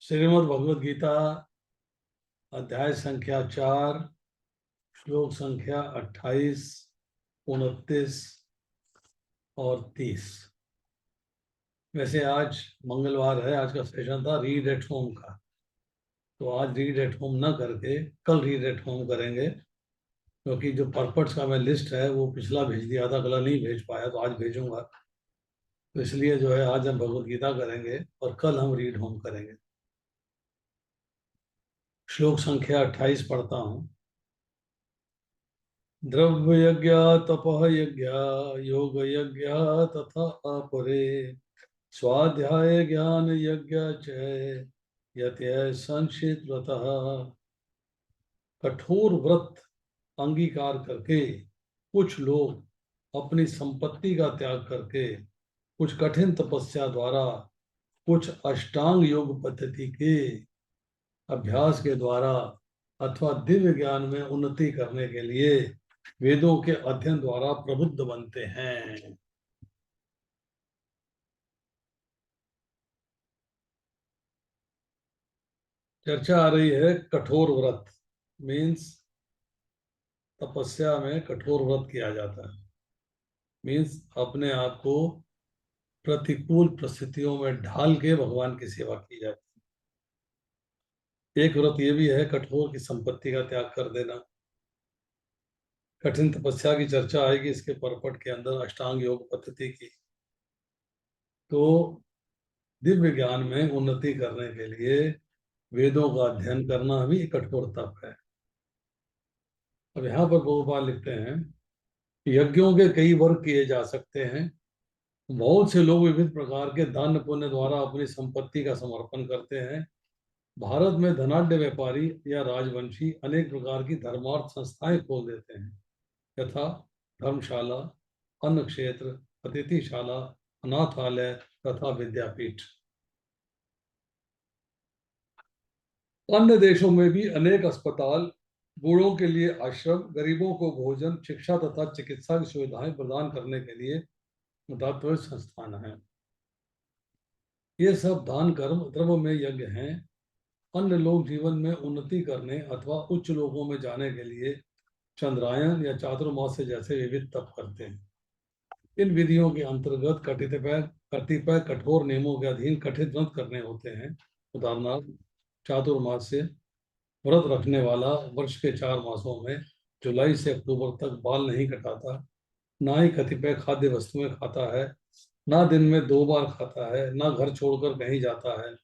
श्रीमद् भगवद गीता अध्याय संख्या 4 श्लोक संख्या 28, 29 और 30। वैसे आज मंगलवार है, आज का सेशन था रीड एट होम का, तो आज रीड एट होम ना करके कल रीड एट होम करेंगे, क्योंकि जो पर्पट्स का मैं लिस्ट है वो पिछला भेज दिया था, कल नहीं भेज पाया, तो आज भेजूंगा। तो इसलिए जो है आज हम भगवद गीता करेंगे और कल हम रीड होम करेंगे। श्लोक संख्या 28 पढ़ता हूँ। द्रव्य यज्ञ तपः यज्ञ योग यज्ञ तथा अपरे स्वाध्याय ज्ञान यज्ञ च यत्य संचित व्रतः। कठोर व्रत अंगीकार करके कुछ लोग अपनी संपत्ति का त्याग करके, कुछ कठिन तपस्या द्वारा, कुछ अष्टांग योग पद्धति के अभ्यास के द्वारा अथवा दिव्य ज्ञान में उन्नति करने के लिए वेदों के अध्ययन द्वारा प्रबुद्ध बनते हैं। चर्चा आ रही है कठोर व्रत मीन्स तपस्या में कठोर व्रत किया जाता है, मीन्स अपने आप को प्रतिकूल परिस्थितियों में ढाल के भगवान की सेवा की जाती है। एक व्रत ये भी है कठोर की संपत्ति का त्याग कर देना। कठिन तपस्या की चर्चा आएगी इसके परपट के अंदर, अष्टांग योग पद्धति की। तो दिव्य ज्ञान में उन्नति करने के लिए वेदों का अध्ययन करना भी कठोर तप है। अब यहाँ पर बहुपाल लिखते हैं, यज्ञों के कई वर्ग किए जा सकते हैं। बहुत से लोग विविध प्रकार के दान पुण्य द्वारा अपनी संपत्ति का समर्पण करते हैं। भारत में धनाढ्य व्यापारी या राजवंशी अनेक प्रकार की धर्मार्थ संस्थाएं खोल देते हैं, यथा धर्मशाला, अन्न क्षेत्र, अतिथिशाला, अनाथालय तथा विद्यापीठ। अन्य देशों में भी अनेक अस्पताल, बूढ़ों के लिए आश्रम, गरीबों को भोजन, शिक्षा तथा चिकित्सा की सुविधाएं प्रदान करने के लिए दातव्य संस्थान हैं। ये सब दान कर्म द्रव्य में यज्ञ हैं। अन्य लोग जीवन में उन्नति करने अथवा उच्च लोगों में जाने के लिए चंद्रायन या चातुर्मास जैसे विविध तप करते हैं। इन विधियों के अंतर्गत कतिपय कठोर नियमों के अधीन कठिन व्रत करने होते हैं। उदाहरणार्थ, चातुर्मास से व्रत रखने वाला वर्ष के 4 मासों में जुलाई से अक्टूबर तक बाल नहीं कटाता, ना ही कतिपय खाद्य वस्तुएं खाता है, ना दिन में 2 बार खाता है, ना घर छोड़कर कहीं जाता है।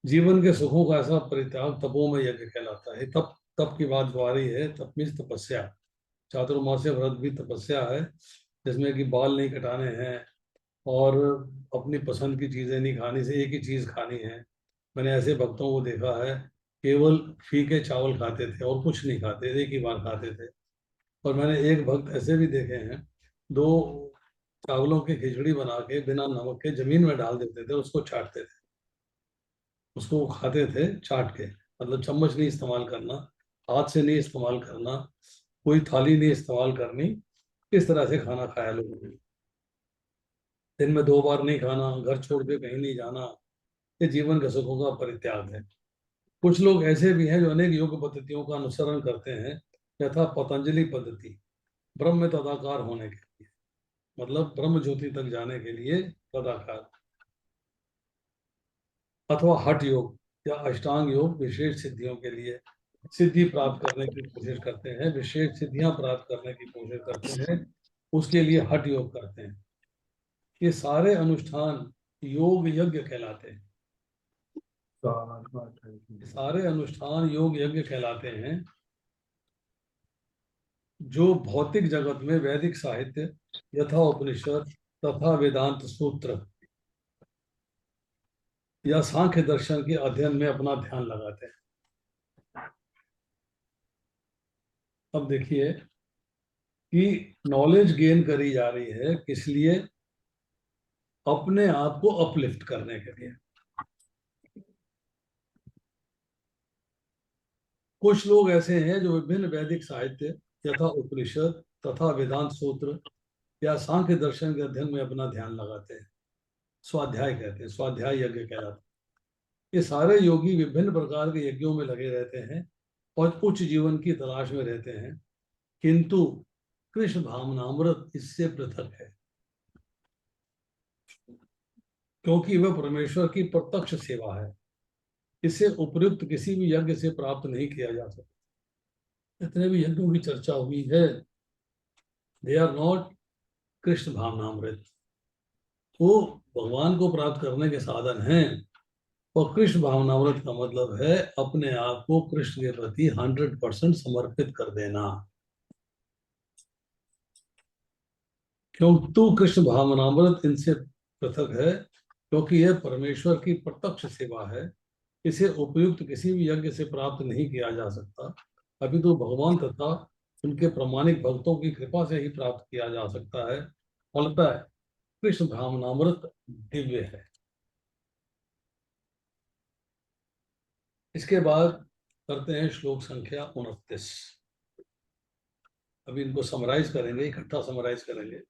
जीवन के सुखों का ऐसा परित्याग तपों में यज्ञ कहलाता है। तप तप की बात जो आ रही है, तप मीन्स तपस्या। चातुर्मास्य व्रत भी तपस्या है, जिसमें कि बाल नहीं कटाने हैं और अपनी पसंद की चीजें नहीं खानी, से एक ही चीज खानी है। मैंने ऐसे भक्तों को देखा है, केवल फीके चावल खाते थे और कुछ नहीं खाते, एक ही बार खाते थे। और मैंने एक भक्त ऐसे भी देखे हैं, 2 चावलों की खिचड़ी बना के बिना नमक के जमीन में डाल देते थे, उसको चाटते थे, उसको वो खाते थे चाट के। मतलब चम्मच नहीं इस्तेमाल करना, हाथ से नहीं इस्तेमाल करना, कोई थाली नहीं इस्तेमाल करनी, इस तरह से खाना खाया लोगों ने। दिन में 2 बार नहीं खाना, घर छोड़ के कहीं नहीं जाना, ये जीवन के सुखों का परित्याग है। कुछ लोग ऐसे भी हैं जो अनेक योग पद्धतियों का अनुसरण करते हैं, यथा पतंजलि पद्धति, ब्रह्म तदाकार होने के लिए, मतलब ब्रह्म ज्योति तक जाने के लिए तदाकार, अथवा हठ योग या अष्टांग योग विशेष सिद्धियों के लिए सिद्धि प्राप्त करने की कोशिश करते हैं, विशेष सिद्धियां प्राप्त करने की कोशिश करते हैं, उसके लिए हठ योग करते हैं। ये सारे अनुष्ठान योग यज्ञ कहलाते हैं। ये सारे अनुष्ठान योग यज्ञ कहलाते हैं, जो भौतिक जगत में वैदिक साहित्य यथा उपनिषद तथा वेदांत सूत्र या सांख्य दर्शन के अध्ययन में अपना ध्यान लगाते हैं। अब देखिए कि नॉलेज गेन करी जा रही है किस लिए? अपने आप को अपलिफ्ट करने के लिए। कुछ लोग ऐसे हैं जो विभिन्न वैदिक साहित्य यथा उपनिषद तथा वेदांत सूत्र या सांख्य दर्शन के अध्ययन में अपना ध्यान लगाते हैं। स्वाध्याय कहते हैं, स्वाध्याय यज्ञ कहलाता है। ये सारे योगी विभिन्न प्रकार के यज्ञों में लगे रहते हैं और उच्च जीवन की तलाश में रहते हैं, किंतु कृष्ण भावनामृत इससे पृथक है, क्योंकि वह परमेश्वर की प्रत्यक्ष सेवा है। इसे उपयुक्त किसी भी यज्ञ से प्राप्त नहीं किया जा सकता। जितने भी यज्ञों की चर्चा हुई है, दे आर नॉट कृष्ण भावनामृत। वो भगवान को प्राप्त करने के साधन हैं, और कृष्ण भावनामृत का मतलब है अपने आप को कृष्ण के प्रति 100% समर्पित कर देना। क्यों तो कृष्ण भावनामृत इनसे पृथक है, क्योंकि यह परमेश्वर की प्रत्यक्ष सेवा है। इसे उपयुक्त किसी भी यज्ञ से प्राप्त नहीं किया जा सकता, अभी तो भगवान तथा उनके प्रामाणिक भक्तों की कृपा से ही प्राप्त किया जा सकता है। फलतः कृष्ण भावनामृत दिव्य है। इसके बाद करते हैं श्लोक संख्या 29। अभी इनको समराइज करेंगे, इकट्ठा समराइज करेंगे।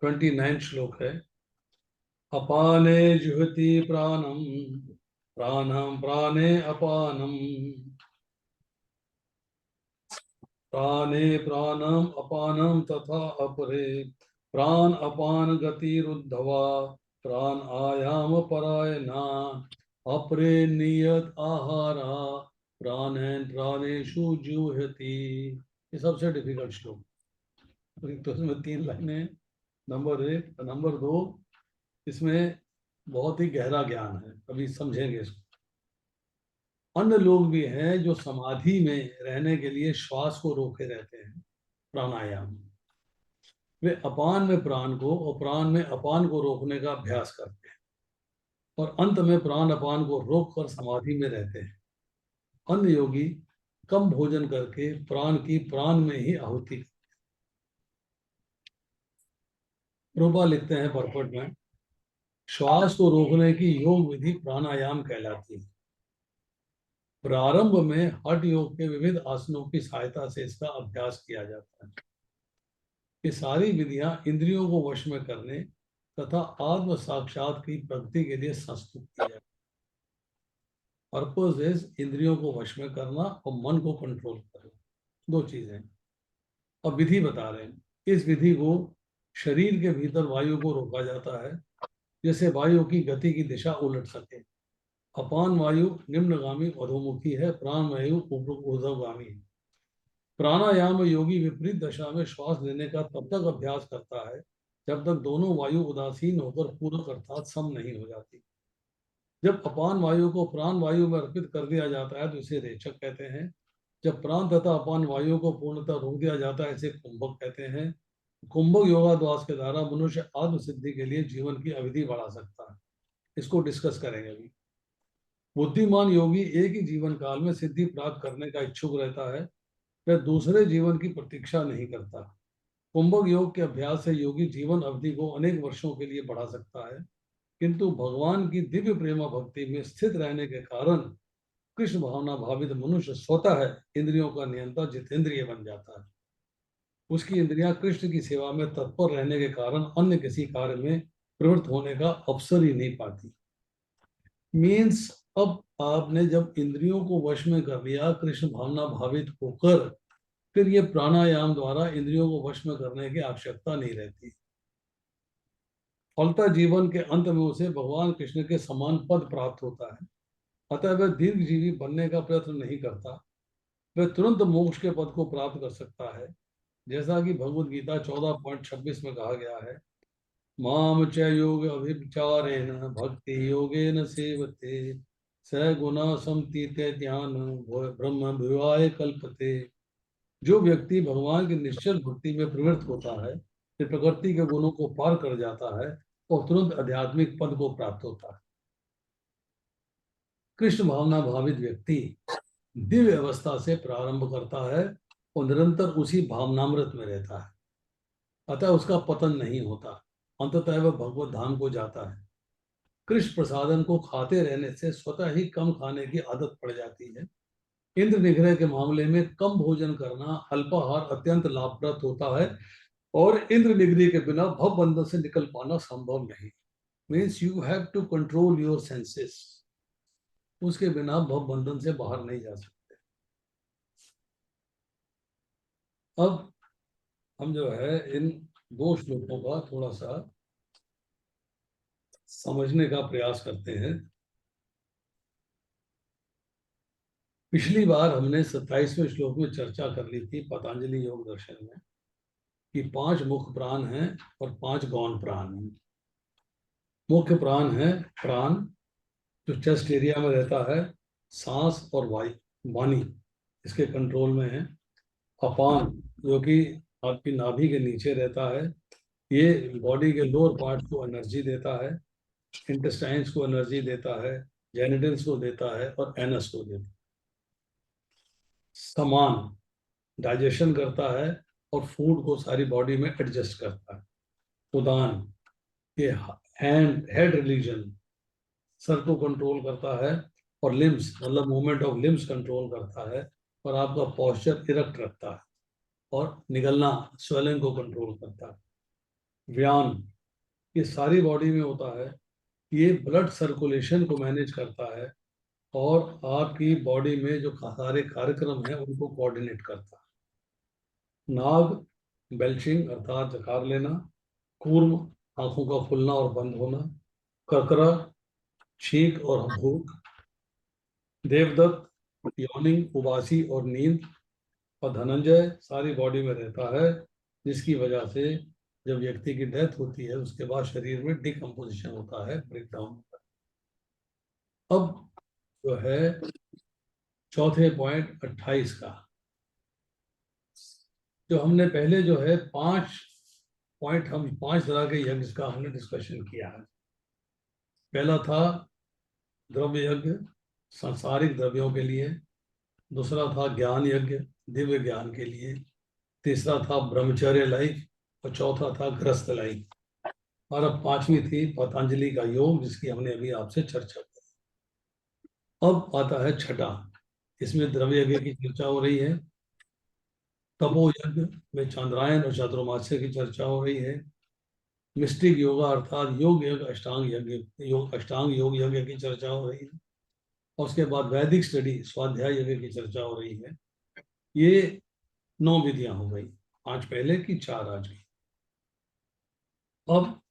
29 श्लोक है। अपाने जुहति प्राणम, प्राणम प्राणे अपानम, प्राणे प्राणम अपानम तथा अपरे प्राण अपान गतिरुद्धवा प्राण आयाम परायणा अपरे नियत आहारा प्राणेन प्राणेषु जुह्यति। ये सबसे डिफिकल्ट श्लोक। तो इसमें 3 लाइनें हैं। नंबर 1, नंबर 2, इसमें बहुत ही गहरा ज्ञान है, अभी समझेंगे इसको। अन्य लोग भी हैं जो समाधि में रहने के लिए श्वास को रोके रहते हैं, प्राणायाम। वे अपान में प्राण को और प्राण में अपान को रोकने का अभ्यास करते हैं, और अंत में प्राण अपान को रोककर समाधि में रहते हैं। अन्य योगी कम भोजन करके प्राण की प्राण में ही आहुति। रूपा लिखते हैं परपट में, श्वास को रोकने की योग विधि प्राणायाम कहलाती है। प्रारंभ में हठ योग के विविध आसनों की सहायता से इसका अभ्यास किया जाता है। ये सारी विधियां इंद्रियों को वश में करने तथा आत्म साक्षात की प्रगति के लिए संस्तुत की जाती है। पर्पज इज इंद्रियों को वश में करना और मन को कंट्रोल करना, 2 चीजें। और विधि बता रहे हैं, इस विधि को शरीर के भीतर वायु को रोका जाता है, जैसे वायु की गति की दिशा उलट सके। अपान वायु निम्नगामी अधोमुखी है, प्राण वायु ऊर्ध्वगामी है। प्राणायाम योगी विपरीत दशा में श्वास लेने का तब तक अभ्यास करता है जब तक दोनों वायु उदासीन होकर पूरक अर्थात सम नहीं हो जाती। जब अपान वायु को प्राण वायु में अर्पित कर दिया जाता है तो इसे रेचक कहते हैं। जब प्राण तथा अपान वायु को पूर्णतः रोक दिया जाता है इसे कुंभक कहते हैं। कुंभक योगाभ्यास के द्वारा मनुष्य आत्म सिद्धि के लिए जीवन की अवधि बढ़ा सकता है। इसको डिस्कस करेंगे अभी। बुद्धिमान योगी एक ही जीवन काल में सिद्धि प्राप्त करने का इच्छुक रहता है, वह दूसरे जीवन की प्रतीक्षा नहीं करता। कुंभक योग के अभ्यास से योगी जीवन अवधि को अनेक वर्षों के लिए बढ़ा सकता है, किंतु भगवान की दिव्य प्रेमा भक्ति में स्थित रहने के कारण कृष्ण भावना भावित मनुष्य स्वतः है इंद्रियों का नियंता जितेंद्रिय बन जाता है। उसकी इंद्रियां कृष्ण की सेवा में तत्पर रहने के कारण अन्य किसी कार्य में प्रवृत्त होने का अवसर ही नहीं पाती। मीन्स अब आपने जब इंद्रियों को वश में कर लिया कृष्ण भावना भावित होकर, फिर ये प्राणायाम द्वारा इंद्रियों को वश में करने की आवश्यकता नहीं रहती। फलता जीवन के अंत में उसे भगवान कृष्ण के समान पद प्राप्त होता है। अतः वह दीर्घजीवी बनने का प्रयत्न नहीं करता, वह तुरंत मोक्ष के पद को प्राप्त कर सकता है। जैसा कि भगवद गीता 14.26 में कहा गया है, माम च योग अभिचारेण भक्ति योगेन सेवते स गुना समतीते ध्यान ब्रह्म भुवाय कल्पते। जो व्यक्ति भगवान की निश्चल भक्ति में प्रवृत्त होता है, फिर प्रकृति के गुणों को पार कर जाता है और तुरंत आध्यात्मिक पद को प्राप्त होता है। कृष्ण भावना भावित व्यक्ति दिव्य अवस्था से प्रारंभ करता है और निरंतर उसी भावनामृत में रहता है, अतः उसका पतन नहीं होता। अंततः वह भगवत धाम को जाता है। कृष्ण प्रसादन को खाते रहने से स्वतः ही कम खाने की आदत पड़ जाती है। इंद्र निग्रह के मामले में कम भोजन करना अल्पाहार अत्यंत लाभप्रद होता है, और इंद्र निग्रह के बिना भव बंधन से निकल पाना संभव नहीं। Means you have to control your senses. उसके बिना भव बंधन से बाहर नहीं जा सकते। अब हम जो है इन दो श्लोकों का थोड़ा सा समझने का प्रयास करते हैं। पिछली बार हमने 27वें श्लोक में चर्चा कर ली थी पतंजलि योग दर्शन में कि 5 मुख्य प्राण हैं और 5 गौण प्राण हैं। मुख्य प्राण है प्राण, जो चेस्ट एरिया में रहता है, सांस और वाणी इसके कंट्रोल में है। अपान, जो कि आपकी नाभि के नीचे रहता है, ये बॉडी के लोअर पार्ट को एनर्जी देता है, इंटेस्टाइन्स को एनर्जी देता है, जेनिटल्स को देता है और एनस को देता है। समान, डाइजेशन करता है और फूड को सारी बॉडी में एडजस्ट करता है। उदान, ये हेड रिलीजन, सर को कंट्रोल करता है, और लिम्स मतलब मूवमेंट ऑफ लिम्स कंट्रोल करता है, और आपका पोस्चर इरेक्ट रखता है, और निगलना स्वेलिंग को कंट्रोल करता है। व्यान, ये सारी बॉडी में होता है, ये ब्लड सर्कुलेशन को मैनेज करता है और आपकी बॉडी में जो सारे कार्यक्रम हैं उनको कोऑर्डिनेट करता है। नाग, बेल्चिंग अर्थात जकार लेना। कूर्म, आंखों का खुलना और बंद होना। ककरा, छींक और भूख। देवदत्त, यॉर्निंग, उबासी और नींद। और धनंजय सारी बॉडी में रहता है, जिसकी वजह से जब व्यक्ति की डेथ होती है उसके बाद शरीर में डिकम्पोजिशन होता है, ब्रेक डाउन होता है। अब जो है चौथे पॉइंट 28 का, जो हमने पहले जो है 5 पॉइंट, हम 5 तरह के यज्ञ का हमने डिस्कशन किया है। पहला था द्रव्य यज्ञ, सांसारिक द्रव्यों के लिए। दूसरा था ज्ञान यज्ञ, दिव्य ज्ञान के लिए। तीसरा था ब्रह्मचर्य लाइफ, और चौथा था गृहस्थ लाइफ। और अब 5वीं थी पतंजलि का योग, जिसकी हमने अभी आपसे चर्चा की। अब आता है छठा, इसमें द्रव्य यज्ञ की चर्चा हो रही है। तपो यज्ञ में चांद्रायन और चातुर्मास्य की चर्चा हो रही है। मिस्टिक योगा अर्थात योग यज्ञ, अष्टांग यज्ञ, अष्टांग योग यज्ञ की चर्चा हो रही है। और उसके बाद वैदिक स्टडी स्वाध्याय यज्ञ की चर्चा हो रही है। ये 9 विधियां हो गई, 5 पहले की, 4 आज की। अब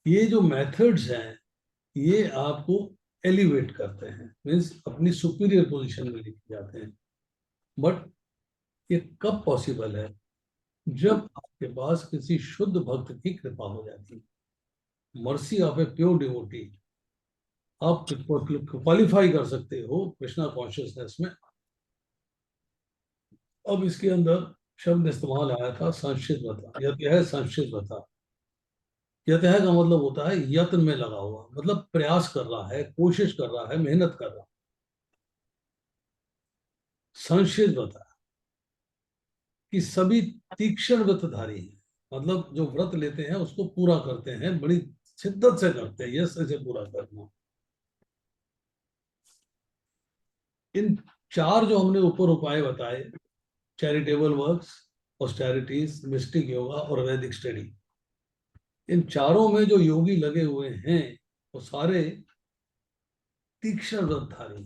ये जो मेथड्स हैं ये आपको एलिवेट करते हैं, मीन्स अपनी सुपीरियर पोजीशन में लेके जाते हैं। बट ये कब पॉसिबल है? जब आपके पास किसी शुद्ध भक्त की कृपा हो जाती है, mercy of a pure devotee. आप क्वालिफाई कर सकते हो कृष्णा कॉन्शियसनेस में। अब इसके अंदर शब्द इस्तेमाल आया था संशित बता, यह है संशित बता। यतः का मतलब होता है यत्न में लगा हुआ, मतलब प्रयास कर रहा है, कोशिश कर रहा है, मेहनत कर रहा है। संशित बता कि सभी तीक्ष्ण व्रतधारी हैं, मतलब जो व्रत लेते हैं उसको पूरा करते हैं, बड़ी शिद्दत से करते हैं, यश से पूरा करना। इन 4 जो हमने ऊपर उपाय बताए, charitable works, austerities, mistake yoga और वैदिक स्टडी, इन चारों में जो योगी लगे हुए हैं वो सारे तीक्ष्ण व्रतधारी,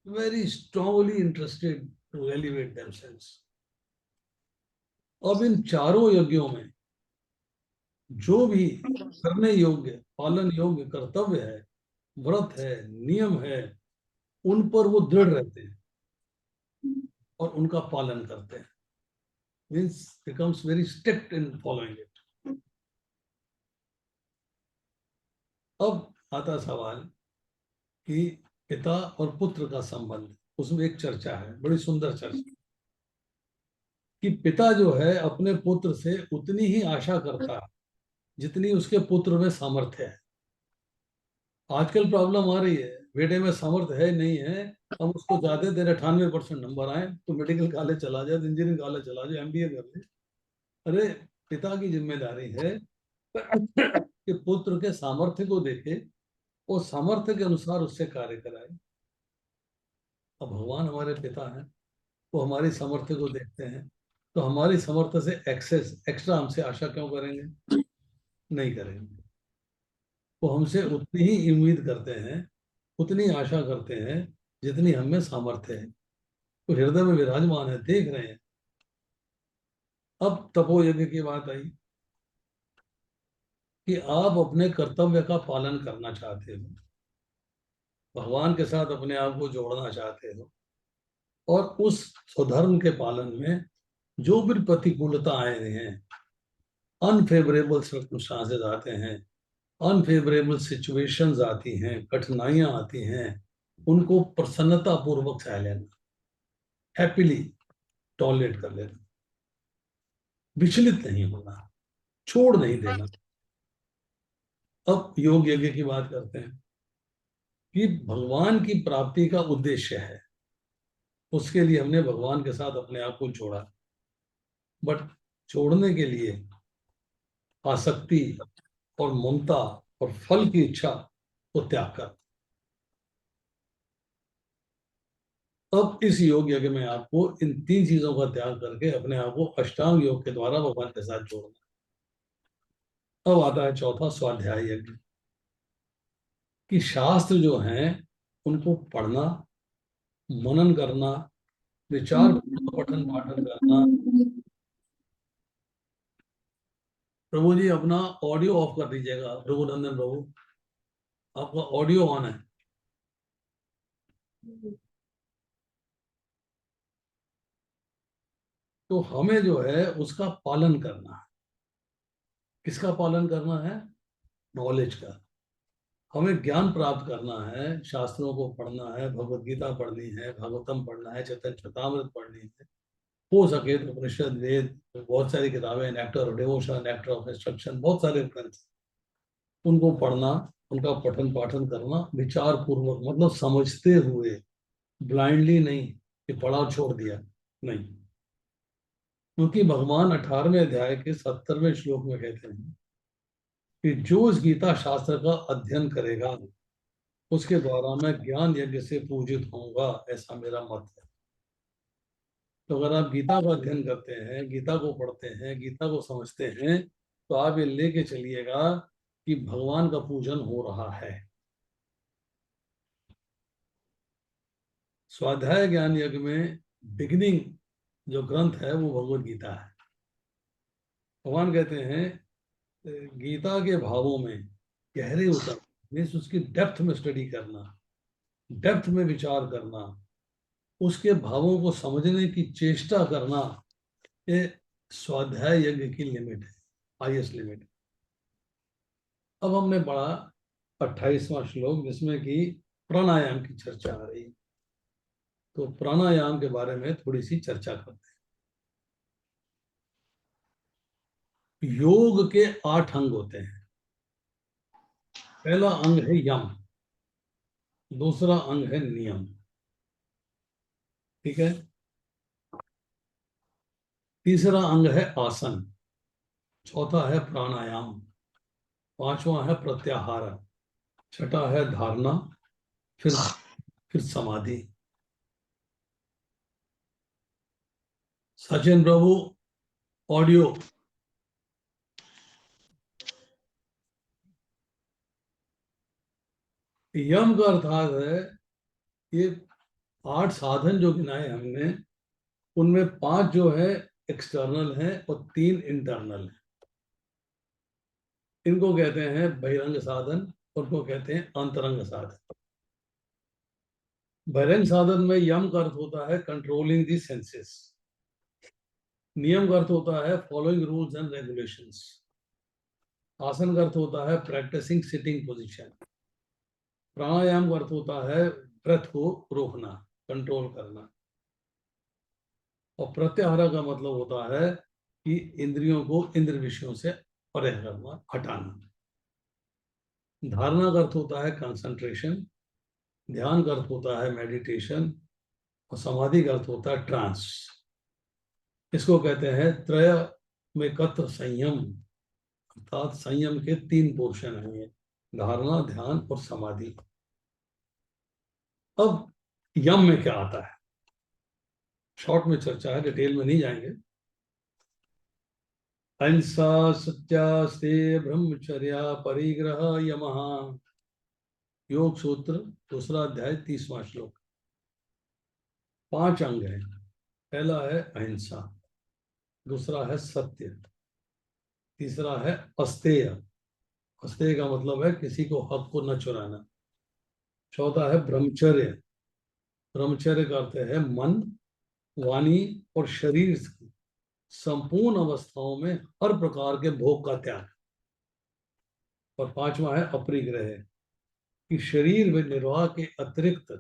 very strongly interested to elevate themselves. अब इन चारों यज्ञों में जो भी करने योग्य, पालन योग्य कर्तव्य है, व्रत है, नियम है, उन पर वो दृढ़ रहते हैं और उनका पालन करते हैं, means becomes very strict in following it. अब आता सवाल कि पिता और पुत्र का संबंध, उसमें एक चर्चा है, बड़ी सुंदर चर्चा, कि पिता जो है अपने पुत्र से उतनी ही आशा करता है जितनी उसके पुत्र में सामर्थ्य है। आजकल प्रॉब्लम आ रही है, बेटे में सामर्थ्य है नहीं है, हम उसको ज्यादा देर 98% नंबर आए तो मेडिकल कॉलेज चला जाए, इंजीनियरिंग कॉलेज चला जाए, एमबीए कर ले। अरे पिता की जिम्मेदारी है कि पुत्र के सामर्थ्य को देखे और सामर्थ्य के अनुसार उससे कार्य कराए। अब भगवान हमारे पिता हैं, वो हमारी सामर्थ्य को देखते हैं, तो हमारी सामर्थ्य से एक्सेस एक्स्ट्रा हमसे आशा क्यों करेंगे? नहीं करेंगे। वो हमसे उतनी ही उम्मीद करते हैं उतनी आशा करते हैं जितनी हम में सामर्थ्य है। तो हृदय में विराजमान है, देख रहे हैं। अब तपो यज्ञ की बात आई कि आप अपने कर्तव्य का पालन करना चाहते हो, भगवान के साथ अपने आप को जोड़ना चाहते हो, और उस स्वधर्म के पालन में जो भी प्रतिकूलता आए हैं, अनफेवरेबल सर्कमस्टांसेस आते हैं, अनफेवरेबल सिचुएशंस आती हैं, कठिनाइयां आती हैं, उनको प्रसन्नता पूर्वक सह लेना, हैप्पीली टॉलरेट कर लेना, विचलित नहीं होना, छोड़ नहीं देना। अब योग यज्ञ की बात करते हैं कि भगवान की प्राप्ति का उद्देश्य है, उसके लिए हमने भगवान के साथ अपने आप को जोड़ा, बट छोड़ने के लिए आसक्ति और ममता और फल की इच्छा को त्याग कर। अब इस योग यज्ञ में आपको इन तीन चीजों का त्याग करके अपने आप को अष्टांग योग के द्वारा भगवान के साथ जोड़ना। अब आता है चौथा, स्वाध्याय यज्ञ, कि शास्त्र जो हैं उनको पढ़ना, मनन करना, विचार पठन पाठन करना। प्रभु जी अपना ऑडियो ऑफ कर दीजिएगा, रघुनंदन प्रभु, आपका ऑडियो ऑन है। तो हमें जो है उसका पालन करना है। किसका पालन करना है? नॉलेज का। हमें ज्ञान प्राप्त करना है, शास्त्रों को पढ़ना है, भगवत गीता पढ़नी है, भागवतम पढ़ना है, चैतन्य चरितामृत पढ़नी है, हो सके तो उपनिषद, वेद, बहुत सारी किताबें, nectar of devotion, nectar of instruction, बहुत सारे ग्रंथ, उनको पढ़ना, उनका पठन पाठन करना विचार पूर्वक, मतलब समझते हुए, ब्लाइंडली नहीं कि पढ़ा और छोड़ दिया, नहीं। क्योंकि भगवान 18वें अध्याय के 70वें श्लोक में कहते हैं कि जो इस गीता शास्त्र का अध्ययन करेगा उसके द्वारा मैं ज्ञान यज्ञ से पूजित होऊंगा, ऐसा मेरा मत है। तो अगर आप गीता का अध्ययन करते हैं, गीता को पढ़ते हैं, गीता को समझते हैं, तो आप ये लेके चलिएगा कि भगवान का पूजन हो रहा है। स्वाध्याय ज्ञान यज्ञ में बिगिनिंग जो ग्रंथ है वो भगवत गीता है। भगवान कहते हैं गीता के भावों में गहरे उतर, मीन्स उसकी डेप्थ में स्टडी करना, डेप्थ में विचार करना, उसके भावों को समझने की चेष्टा करना, ये स्वाध्याय यज्ञ की लिमिट है, हाईएस्ट लिमिट। अब हमने पढ़ा 28वां श्लोक, जिसमें कि प्राणायाम की चर्चा आ रही है। तो प्राणायाम के बारे में थोड़ी सी चर्चा करते हैं। योग के 8 अंग होते हैं। पहला अंग है यम, दूसरा अंग है नियम, ठीक है। तीसरा अंग है आसन, चौथा है प्राणायाम, पांचवा है प्रत्याहार, छठा है धारणा, फिर समाधि। सचिन प्रभु, ऑडियो। यम का अर्थात है ये 8 साधन जो गिनाए हमने, उनमें 5 जो है एक्सटर्नल हैं और 3 इंटरनल हैं। इनको कहते हैं बहिरंग साधन, उनको कहते हैं अंतरंग साधन। बहिरंग साधन में यम का अर्थ होता है कंट्रोलिंग दी सेंसेस, नियम का अर्थ होता है फॉलोइंग रूल्स एंड रेगुलेशंस, आसन का अर्थ होता है प्रैक्टिसिंग सिटिंग पोजीशन, प्राणायाम का अर्थ होता है ब्रेथ को रोकना, कंट्रोल करना, और प्रत्याहार का मतलब होता है कि इंद्रियों को इंद्र विषयों से परे करना, हटाना। धारणा का अर्थ होता है कंसंट्रेशन, ध्यान का अर्थ होता है मेडिटेशन, और समाधि का अर्थ होता है ट्रांस। इसको कहते हैं त्रय में कत्र संयम, अर्थात संयम के 3 पोर्शन हैं ये, धारणा, ध्यान और समाधि। अब यम में क्या आता है, शॉर्ट में चर्चा है, डिटेल में नहीं जाएंगे। अहिंसा, सत्यास्ते, ब्रह्मचर्या, परिग्रह, यमः। योग सूत्र दूसरा अध्याय 30वां श्लोक। 5 अंग हैं। पहला है अहिंसा, दूसरा है सत्य, तीसरा है अस्तेय। अस्तेय का मतलब है किसी को हक को न चुराना। चौथा है ब्रह्मचर्य। ब्रह्मचर्य का अर्थ है मन, वाणी और शरीर की संपूर्ण अवस्थाओं में हर प्रकार के भोग का त्याग। और पांचवा है अपरिग्रह, कि शरीर में निर्वाह के अतिरिक्त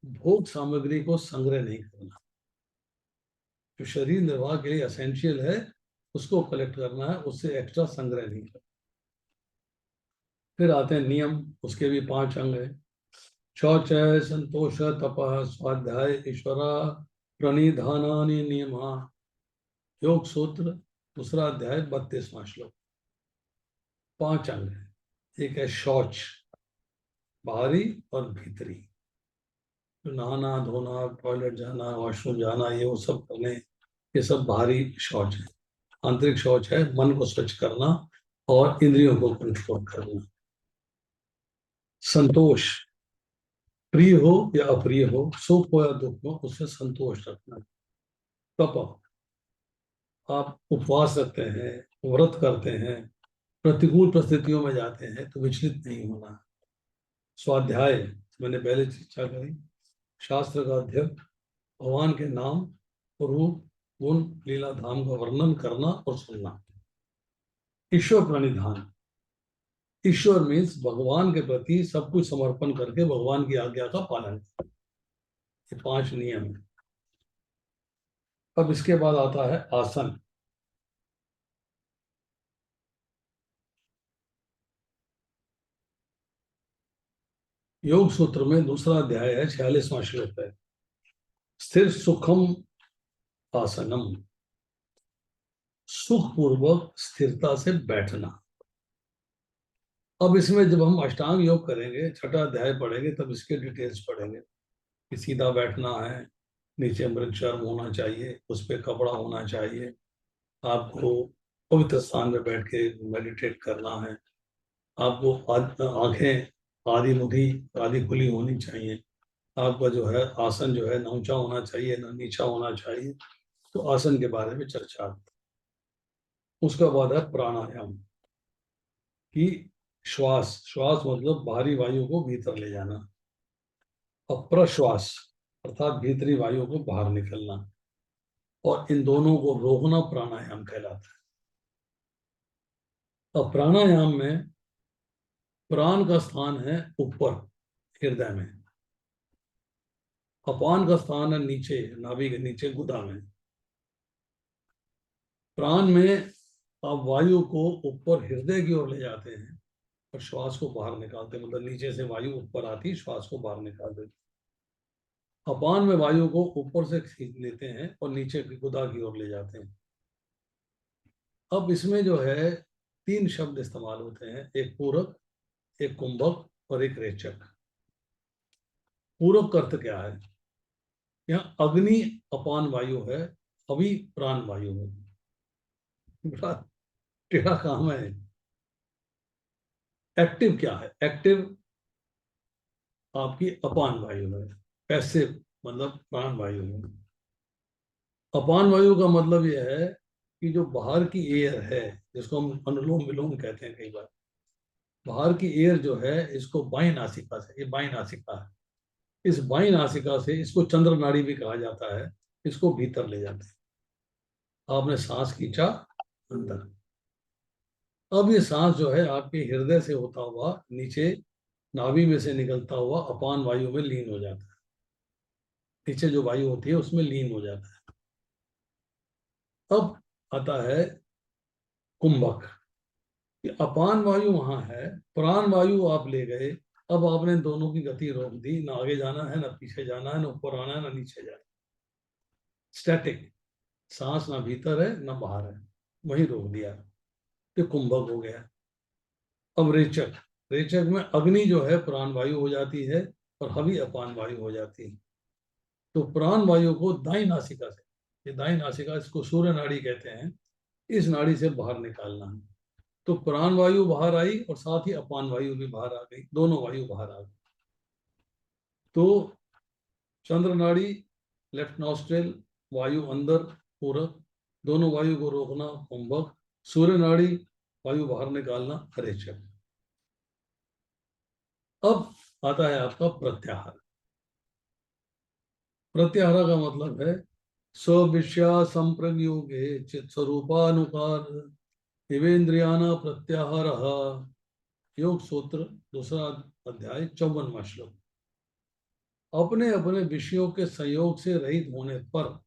भोग सामग्री को संग्रह नहीं करना। जो शरीर निर्वाह के लिए एसेंशियल है उसको कलेक्ट करना है, उससे एक्स्ट्रा संग्रह नहीं करना। फिर आते हैं नियम, उसके भी 5 अंग है। शौच है, संतोष, तपः, स्वाध्याय, ईश्वरा, प्रणिधानानि नियमा। योग सूत्र दूसरा अध्याय 32वां श्लोक। 5 अंग है। एक है शौच, बाहरी और भीतरी। तो नहाना धोना, टॉयलेट जाना, वॉशरूम जाना, ये वो सब करने, ये सब बाहरी शौच है। आंतरिक शौच है मन को स्वच्छ करना और इंद्रियों को कंट्रोल करना। संतोष, प्रिय हो या अप्रिय हो, सुख हो या दुख हो, उससे संतोष रखना। तप, आप उपवास रखते हैं, व्रत करते हैं, प्रतिकूल परिस्थितियों में जाते हैं तो विचलित नहीं होना। स्वाध्याय, मैंने पहले चर्चा करी, शास्त्र का अध्ययन, भगवान के नाम, रूप, गुण, लीला धाम का वर्णन करना और सुनना। ईश्वर प्रणिधान, ईश्वर मीन्स भगवान के प्रति सब कुछ समर्पण करके भगवान की आज्ञा का पालन। ये 5 नियम है। अब इसके बाद आता है आसन। योग सूत्र में दूसरा अध्याय है, 46वां श्लोक है। स्थिर सुखम आसनम, सुखपूर्वक स्थिरता से बैठना। अब इसमें जब हम अष्टांग योग करेंगे, छठा अध्याय पढ़ेंगे, तब इसके डिटेल्स पढ़ेंगे कि सीधा बैठना है, नीचे मृगचर्म होना चाहिए, उस पर कपड़ा होना चाहिए, आपको पवित्र स्थान में बैठ के मेडिटेट करना है, आपको आंखें आधी मुठी आधी खुली होनी चाहिए, आपका जो है आसन जो है न ऊंचा होना चाहिए न नीचा होना चाहिए। तो आसन के बारे में चर्चा। उसका बाद है प्राणायाम, कि श्वास, श्वास मतलब बाहरी वायु को भीतर ले जाना, और प्रश्वास अर्थात भीतरी वायु को बाहर निकलना, और इन दोनों को रोकना प्राणायाम कहलाता है। अब प्राणायाम में प्राण का स्थान है ऊपर हृदय में, अपान का स्थान है नीचे नाभि के नीचे गुदा में। प्राण में आप वायु को ऊपर हृदय की ओर ले जाते हैं और श्वास को बाहर निकालते हैं, मतलब नीचे से वायु ऊपर आती, श्वास को बाहर निकाल देते। अपान में वायु को ऊपर से खींच लेते हैं और नीचे की गुदा की ओर ले जाते हैं। अब इसमें जो है 3 शब्द इस्तेमाल होते हैं, एक पूरक, एक कुंभक और एक रेचक। पूरक अर्थ क्या है? यहाँ अग्नि अपान वायु है, अभी प्राण वायु है। बड़ा टेढ़ा काम है। एक्टिव क्या है? एक्टिव आपकी अपान वायु है, पैसिव मतलब प्राण वायु है। अपान वायु का मतलब यह है कि जो बाहर की एयर है, जिसको हम अनुलोम विलोम कहते हैं कई बार, बाहर की एयर जो है इसको बाई नासिका से, ये बाई नासिका है, इस बाई नासिका से, इसको चंद्र नाड़ी भी कहा जाता है, इसको भीतर ले जाते हैं। आपने सांस खींचा अंदर, अब ये सांस जो है आपके हृदय से होता हुआ नीचे नाभि में से निकलता हुआ अपान वायु में लीन हो जाता है, नीचे जो वायु होती है उसमें लीन हो जाता है। अब आता है कुंभक, कि अपान वायु वहां है, प्राण वायु आप ले गए, अब आपने दोनों की गति रोक दी, ना आगे जाना है ना पीछे जाना है, ना ऊपर आना है ना नीचे जाना है, स्टैटिक, सांस ना भीतर है ना बाहर है, वही रोक दिया, तो कुंभक हो गया। अब रेचक, रेचक में अग्नि जो है प्राण वायु हो जाती है और हवि अपान वायु हो जाती है। तो प्राण वायु को दाई नासिका से, ये दाई नासिका इसको सूर्य नाड़ी कहते हैं, इस नाड़ी से बाहर निकालना है। तो प्राण वायु बाहर आई और साथ ही अपान वायु भी बाहर आ गई, दोनों वायु बाहर आ गई। तो चंद्र नाड़ी, लेफ्ट नॉस्ट्रेल, वायु अंदर पूरक, दोनों वायु को रोकना कुंभक, सूर्य नाड़ी, वायु बाहर निकालना रेचक। अब आता है आपका प्रत्याहार। प्रत्याहार का मतलब है स्विषया संप्रयोगे चित स्वरूपानुकार दिवेन्द्रियाना प्रत्याहार। योग सूत्र दूसरा अध्याय 54वां श्लोक। अपने अपने विषयों के संयोग से रहित होने पर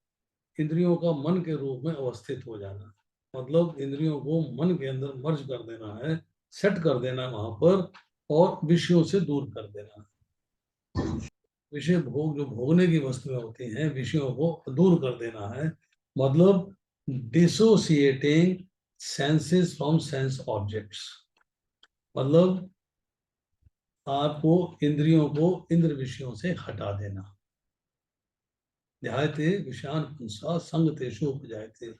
इंद्रियों का मन के रूप में अवस्थित हो जाना, मतलब इंद्रियों को मन के अंदर मर्ज कर देना है, सेट कर देना है वहां पर, और विषयों से दूर कर देना है। विषय भोग जो भोगने की वस्तुएं होती हैं, विषयों को दूर कर देना है, मतलब dissociating senses from sense objects, मतलब आपको इंद्रियों को इंद्र विषयों से हटा देना। ध्यायते विषयान पुंसा संग तेषु उपजायते,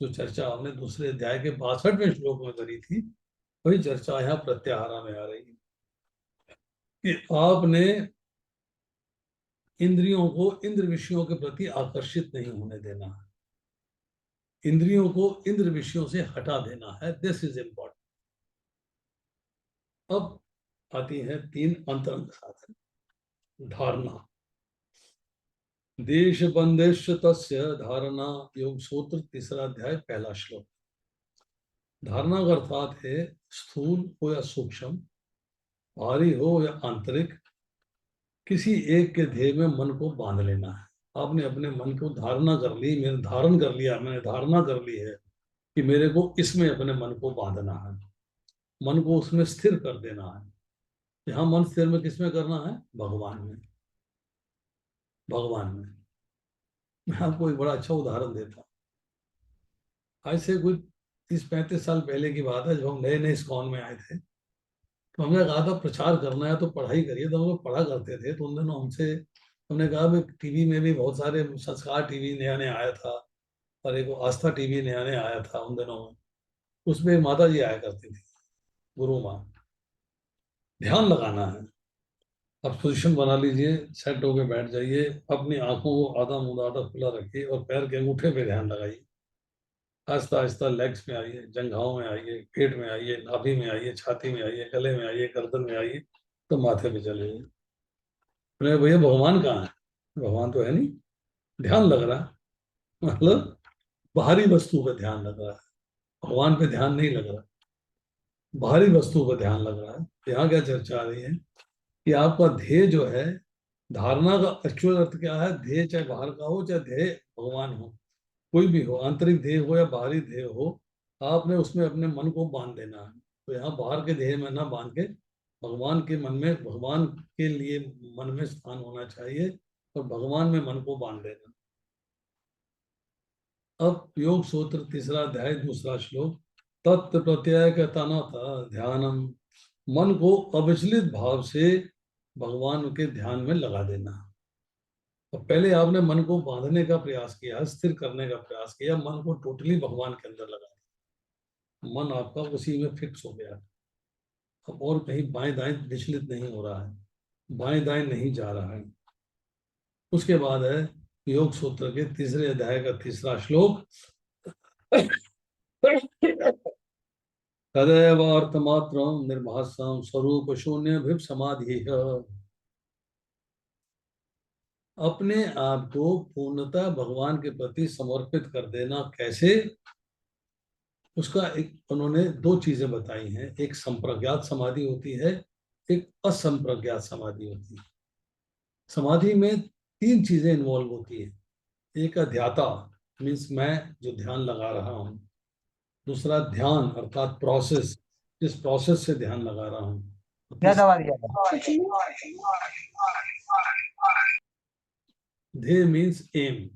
जो चर्चा हमने दूसरे अध्याय के 62वें श्लोक में करी थी, वही चर्चा यहाँ प्रत्याहारा में आ रही है कि आपने इंद्रियों को इंद्र विषयों के प्रति आकर्षित नहीं होने देना है, इंद्रियों को इंद्र विषयों से हटा देना है। This is important. अब आती है 3 अंतरंग साधन। धारणा, देश बंदेश तस्य धारणा, योग सूत्र तीसरा अध्याय पहला श्लोक। धारणा का अर्थात है स्थूल हो या सूक्ष्म, भारी हो या आंतरिक, किसी एक के ध्येय में मन को बांध लेना है। आपने अपने मन को धारणा कर ली, मैंने धारण कर लिया, मैंने धारणा कर ली है कि मेरे को इसमें अपने मन को बांधना है, मन को उसमें स्थिर कर देना है। यहाँ मन स्थिर में किसमें करना है? भगवान में, भगवान में। मैं आपको एक बड़ा अच्छा उदाहरण देता हूँ। आज से कुछ 30-35 साल पहले की बात है, जब हम नए नए इस्कॉन में आए थे, तो हमने कहा था प्रचार करना है तो पढ़ाई करिए। तो हम लोग पढ़ा करते थे, तो उन दिनों हमने कहा भाई टीवी में भी बहुत सारे, संस्कार टीवी नया नया आया था और एक आस्था टीवी नया नया आया था उन दिनों में, उसमें माता जी आया करती थी, गुरु माँ। ध्यान लगाना है, अब पोजिशन बना लीजिए, सेट होके बैठ जाइए, अपनी आंखों को आधा मुंह आधा खुला रखिए और पैर के अंगूठे पे ध्यान लगाइए। आहिस्ता आहिस्ता लेग्स में आइए, जंघाओं में आइए, पेट में आइए, नाभि में आइए, छाती में आइए, गले में आइए, गर्दन में आइए, तो माथे पे चले जाइए। अरे भैया भगवान कहाँ है? भगवान तो है नहीं, ध्यान लग रहा है, मतलब बाहरी वस्तु पर ध्यान लग रहा है, भगवान पे ध्यान नहीं लग रहा, बाहरी वस्तु पर ध्यान लग रहा है। यहाँ क्या चर्चा आ रही है कि आपका ध्येय जो है, धारणा का एक्चुअल अर्थ क्या है? ध्येय चाहे बाहर का हो चाहे ध्येय भगवान हो, कोई भी हो, आंतरिक ध्येय हो या बाहरी ध्येय हो, आपने उसमें अपने मन को बांध देना है। तो यहाँ बाहर के ध्येय में ना बांध के भगवान के मन में, भगवान के लिए मन में स्थान होना चाहिए और भगवान में मन को बांध देना। अब योग सूत्र तीसरा अध्याय दूसरा श्लोक। तत्व प्रत्यय का तना था ध्यानम, मन को अविचलित भाव से भगवान के ध्यान में लगा देना। तो पहले आपने मन को बांधने का प्रयास किया, स्थिर करने का प्रयास किया, मन को टोटली भगवान के अंदर लगा दिया, मन आपका उसी में फिक्स हो गया। अब और कहीं बाएं दाएं विचलित नहीं हो रहा है, बाएं दाएं नहीं जा रहा है। उसके बाद है योग सूत्र के तीसरे अध्याय का तीसरा श्लोक। तदेव अर्थमात्र निर्भासम स्वरूप शून्य समाधि। अपने आप को पूर्णतः भगवान के प्रति समर्पित कर देना कैसे? उसका एक उन्होंने 2 चीजें बताई हैं। एक संप्रज्ञात समाधि होती है, एक असंप्रज्ञात समाधि होती है। समाधि में 3 चीजें इन्वॉल्व होती है। एक अध्याता, मीन्स मैं जो ध्यान लगा रहा हूँ। दूसरा ध्यान अर्थात प्रोसेस, जिस प्रोसेस से ध्यान लगा रहा हूँ। क्या दवा दिया था? ध्येय मीन्स एम,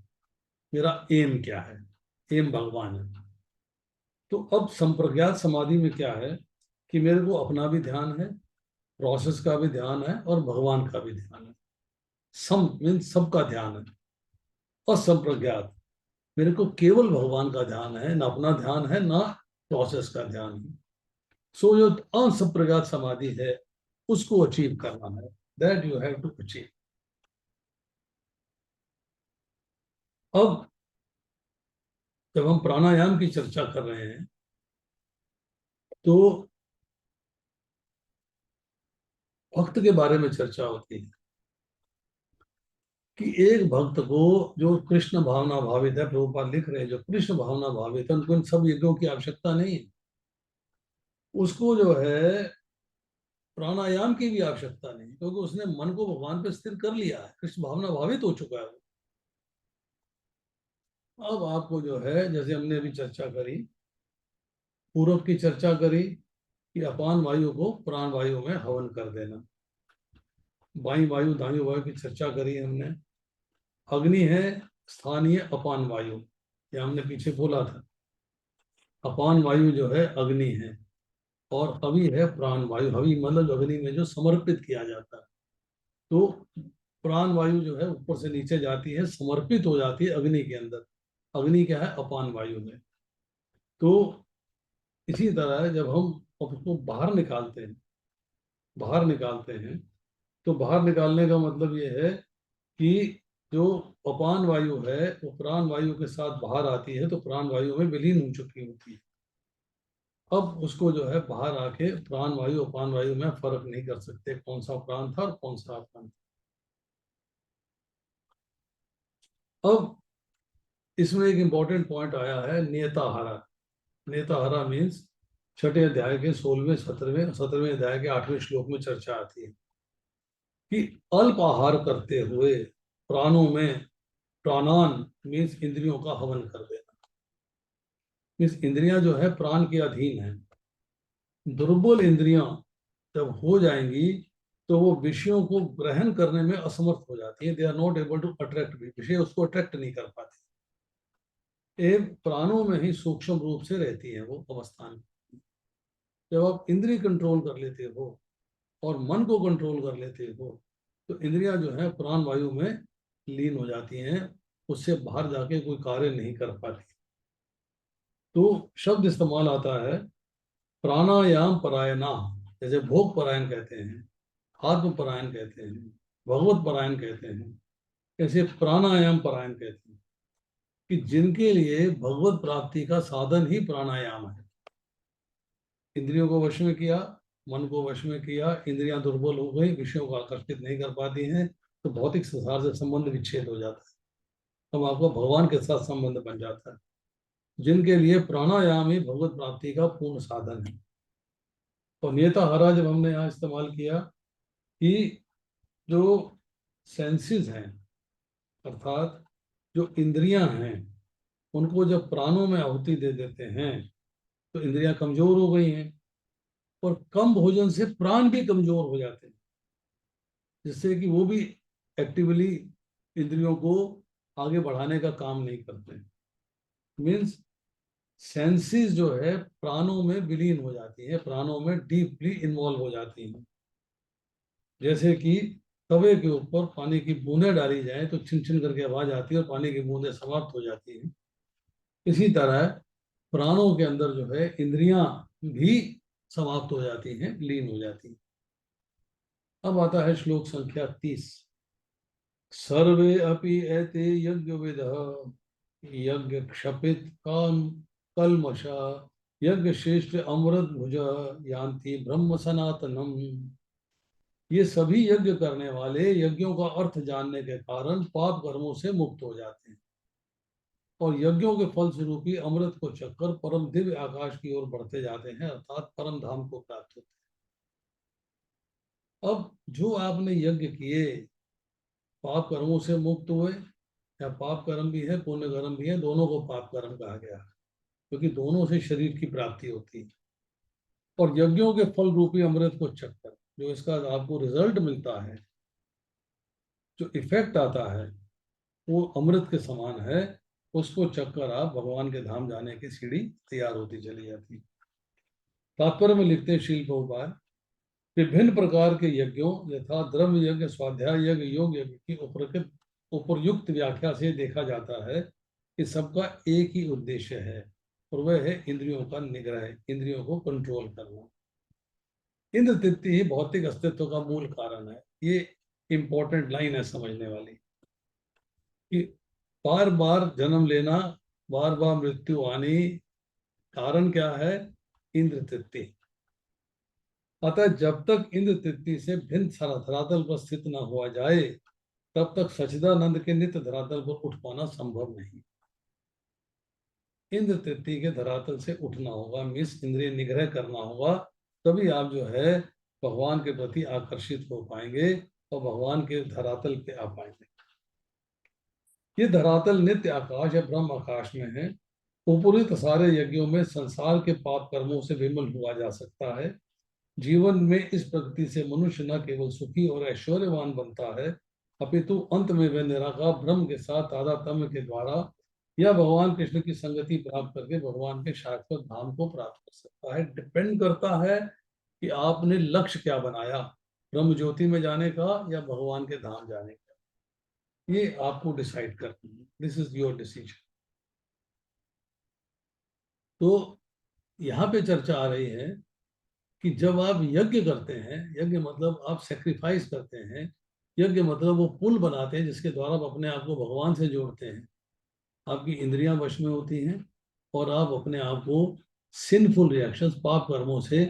मेरा एम क्या है? एम भगवान है। तो अब संप्रज्ञात समाधि में क्या है कि मेरे को अपना भी ध्यान है, प्रोसेस का भी ध्यान है और भगवान का भी ध्यान है। सम मीन्स सबका ध्यान है। असंप्रज्ञात, मेरे को केवल भगवान का ध्यान है, ना अपना ध्यान है, ना प्रोसेस का ध्यान है। सो जो असंप्रज्ञात समाधि है उसको अचीव करना है, that you have to achieve. अब जब हम प्राणायाम की चर्चा कर रहे हैं तो भक्त के बारे में चर्चा होती है कि एक भक्त को जो कृष्ण भावना भावित है, प्रभुपाद लिख रहे हैं, जो कृष्ण भावना भावित है उनको इन सब यज्ञों की आवश्यकता नहीं है। उसको जो है प्राणायाम की भी आवश्यकता नहीं, क्योंकि उसने मन को भगवान पे स्थिर कर लिया है, कृष्ण भावना भावित हो चुका है। अब आपको जो है, जैसे हमने अभी चर्चा करी, पूर्व की चर्चा करी कि अपान वायु को प्राण वायु में हवन कर देना, वायु वायु दायु वायु की चर्चा करी हमने। अग्नि है स्थानीय अपान वायु, ये हमने पीछे बोला था। अपान वायु जो है अग्नि है, और हवि है प्राण वायु। हवि मतलब अग्नि में जो समर्पित किया जाता है। तो प्राण वायु जो है ऊपर से नीचे जाती है, समर्पित हो जाती है अग्नि के अंदर। अग्नि क्या है? अपान वायु है। तो इसी तरह जब हम उसको बाहर निकालते हैं, बाहर निकालते हैं, तो बाहर निकालने का मतलब ये है कि जो अपान वायु है वो प्राण वायु के साथ बाहर आती है, तो प्राण वायु में विलीन हो चुकी होती है। अब उसको जो है बाहर आके प्राण वायु अपान वायु में फर्क नहीं कर सकते कौन सा प्राण था और कौन सा अपान था। अब इसमें एक इंपॉर्टेंट पॉइंट आया है, नेताहारा। नेताहारा मीन्स छठे अध्याय के 16वें 17वें अध्याय के 8वें श्लोक में चर्चा आती है कि अल्प आहार करते हुए प्राणों में, प्राणान मीन्स इंद्रियों का हवन कर देना। मीन्स इंद्रियां जो है प्राण के अधीन है। दुर्बल इंद्रियां जब हो जाएंगी तो वो विषयों को ग्रहण करने में असमर्थ हो जाती है। They are not able to attract, विषय उसको अट्रैक्ट नहीं कर पाते। ये प्राणों में ही सूक्ष्म रूप से रहती है वो अवस्था में। जब आप इंद्रिय कंट्रोल कर लेते हो और मन को कंट्रोल कर लेते हो, तो इंद्रियां जो है प्राण वायु में लीन हो जाती हैं, उससे बाहर जाके कोई कार्य नहीं कर पाती। तो शब्द इस्तेमाल आता है प्राणायाम परायणा। जैसे भोग परायण कहते हैं, आत्म परायण कहते हैं, भगवत परायण कहते हैं, ऐसे प्राणायाम परायण कहते हैं कि जिनके लिए भगवत प्राप्ति का साधन ही प्राणायाम है। इंद्रियों को वश में किया, मन को वश में किया, इंद्रियां दुर्बल हो गई, विषयों को आकर्षित नहीं कर पाती हैं, तो भौतिक संसार से संबंध विच्छेद हो जाता है। तब आपको भगवान के साथ संबंध बन जाता है। जिनके लिए प्राणायाम ही भगवत प्राप्ति का पूर्ण साधन है। और नेताहारा जब हमने यहाँ इस्तेमाल किया कि जो सेंसेस हैं, अर्थात जो इंद्रियां हैं, उनको जब प्राणों में आहुति दे देते हैं तो इंद्रियां कमजोर हो गई हैं, और कम भोजन से प्राण भी कमजोर हो जाते हैं, जिससे कि वो भी एक्टिवली इंद्रियों को आगे बढ़ाने का काम नहीं करते। मीन्स सेंसेस जो है प्राणों में विलीन हो जाती है, प्राणों में डीपली इन्वॉल्व हो जाती हैं। जैसे कि तवे के ऊपर पानी की बूंदें डाली जाए तो छिन छिन करके आवाज आती है और पानी की बूंदें समाप्त हो जाती हैं। इसी तरह प्राणों के अंदर जो है इंद्रियां भी समाप्त हो जाती हैं, लीन हो जाती हैं। अब आता है श्लोक संख्या 30। सर्वे अपि एते यज्ञ विदः यज्ञ क्षपित काम कलमश यज्ञ श्रेष्ठ अमृत भुज यान्ति ब्रह्म सनातनम। ये सभी यज्ञ करने वाले यज्ञों का अर्थ जानने के कारण पाप कर्मों से मुक्त हो जाते हैं और यज्ञों के फल स्वरूपी अमृत को चखकर परम दिव्य आकाश की ओर बढ़ते जाते हैं, अर्थात परम धाम को प्राप्त होते हैं। अब जो आपने यज्ञ किए, पाप कर्मों से मुक्त हुए, या पाप कर्म भी है पुण्य कर्म भी है, दोनों को पाप कर्म कहा गया है, क्योंकि दोनों से शरीर की प्राप्ति होती है। और यज्ञों के फल रूपी अमृत को चखकर जो इसका आपको रिजल्ट मिलता है, जो इफेक्ट आता है, वो अमृत के समान है। उसको चखकर आप भगवान के धाम जाने की सीढ़ी तैयार होती चली जाती है। तात्पर्य में लिखते हैं श्रील प्रभुपाद, विभिन्न प्रकार के यज्ञों यथा द्रव्य यज्ञ, स्वाध्याय यज्ञ, योग यज्ञ की उपरयुक्त व्याख्या से देखा जाता है कि सबका एक ही उद्देश्य है, और वह है इंद्रियों का निग्रह, इंद्रियों को कंट्रोल करना। इंद्र तृप्ति ही भौतिक अस्तित्व का मूल कारण है। ये इंपॉर्टेंट लाइन है समझने वाली, कि बार बार जन्म लेना, बार बार मृत्यु आनी, कारण क्या है? इंद्र तृप्ति। अतः जब तक इंद्र तृप्ति से भिन्न धरातल पर स्थित न हुआ जाए, तब तक सच्चिदानंद के नित्य धरातल पर उठ पाना संभव नहीं। इंद्र तृप्ति के धरातल से उठना होगा, मीन्स इंद्रिय निग्रह करना होगा, तभी आप जो है भगवान के प्रति आकर्षित हो पाएंगे और भगवान के धरातल पे आ पाएंगे। ये धरातल नित्य आकाश या ब्रह्म आकाश में है। उपरित सारे यज्ञों में संसार के पाप कर्मों से विमल हुआ जा सकता है। जीवन में इस प्रगति से मनुष्य न केवल सुखी और ऐश्वर्यवान बनता है, अपितु अंत में वह निराकार ब्रह्म के साथ तादात्म्य के द्वारा या भगवान कृष्ण की संगति प्राप्त करके भगवान के शाश्वत धाम को प्राप्त कर सकता है। डिपेंड करता है कि आपने लक्ष्य क्या बनाया, ब्रह्म ज्योति में जाने का या भगवान के धाम जाने का। ये आपको डिसाइड करना है, दिस इज योर डिसीजन। तो यहाँ पे चर्चा आ रही है कि जब आप यज्ञ करते हैं, यज्ञ मतलब आप सेक्रीफाइस करते हैं, यज्ञ मतलब वो पुल बनाते हैं जिसके द्वारा आप अपने आप को भगवान से जोड़ते हैं, आपकी इंद्रियां वश में होती हैं और आप अपने आप को सिनफुल रिएक्शंस, पाप कर्मों से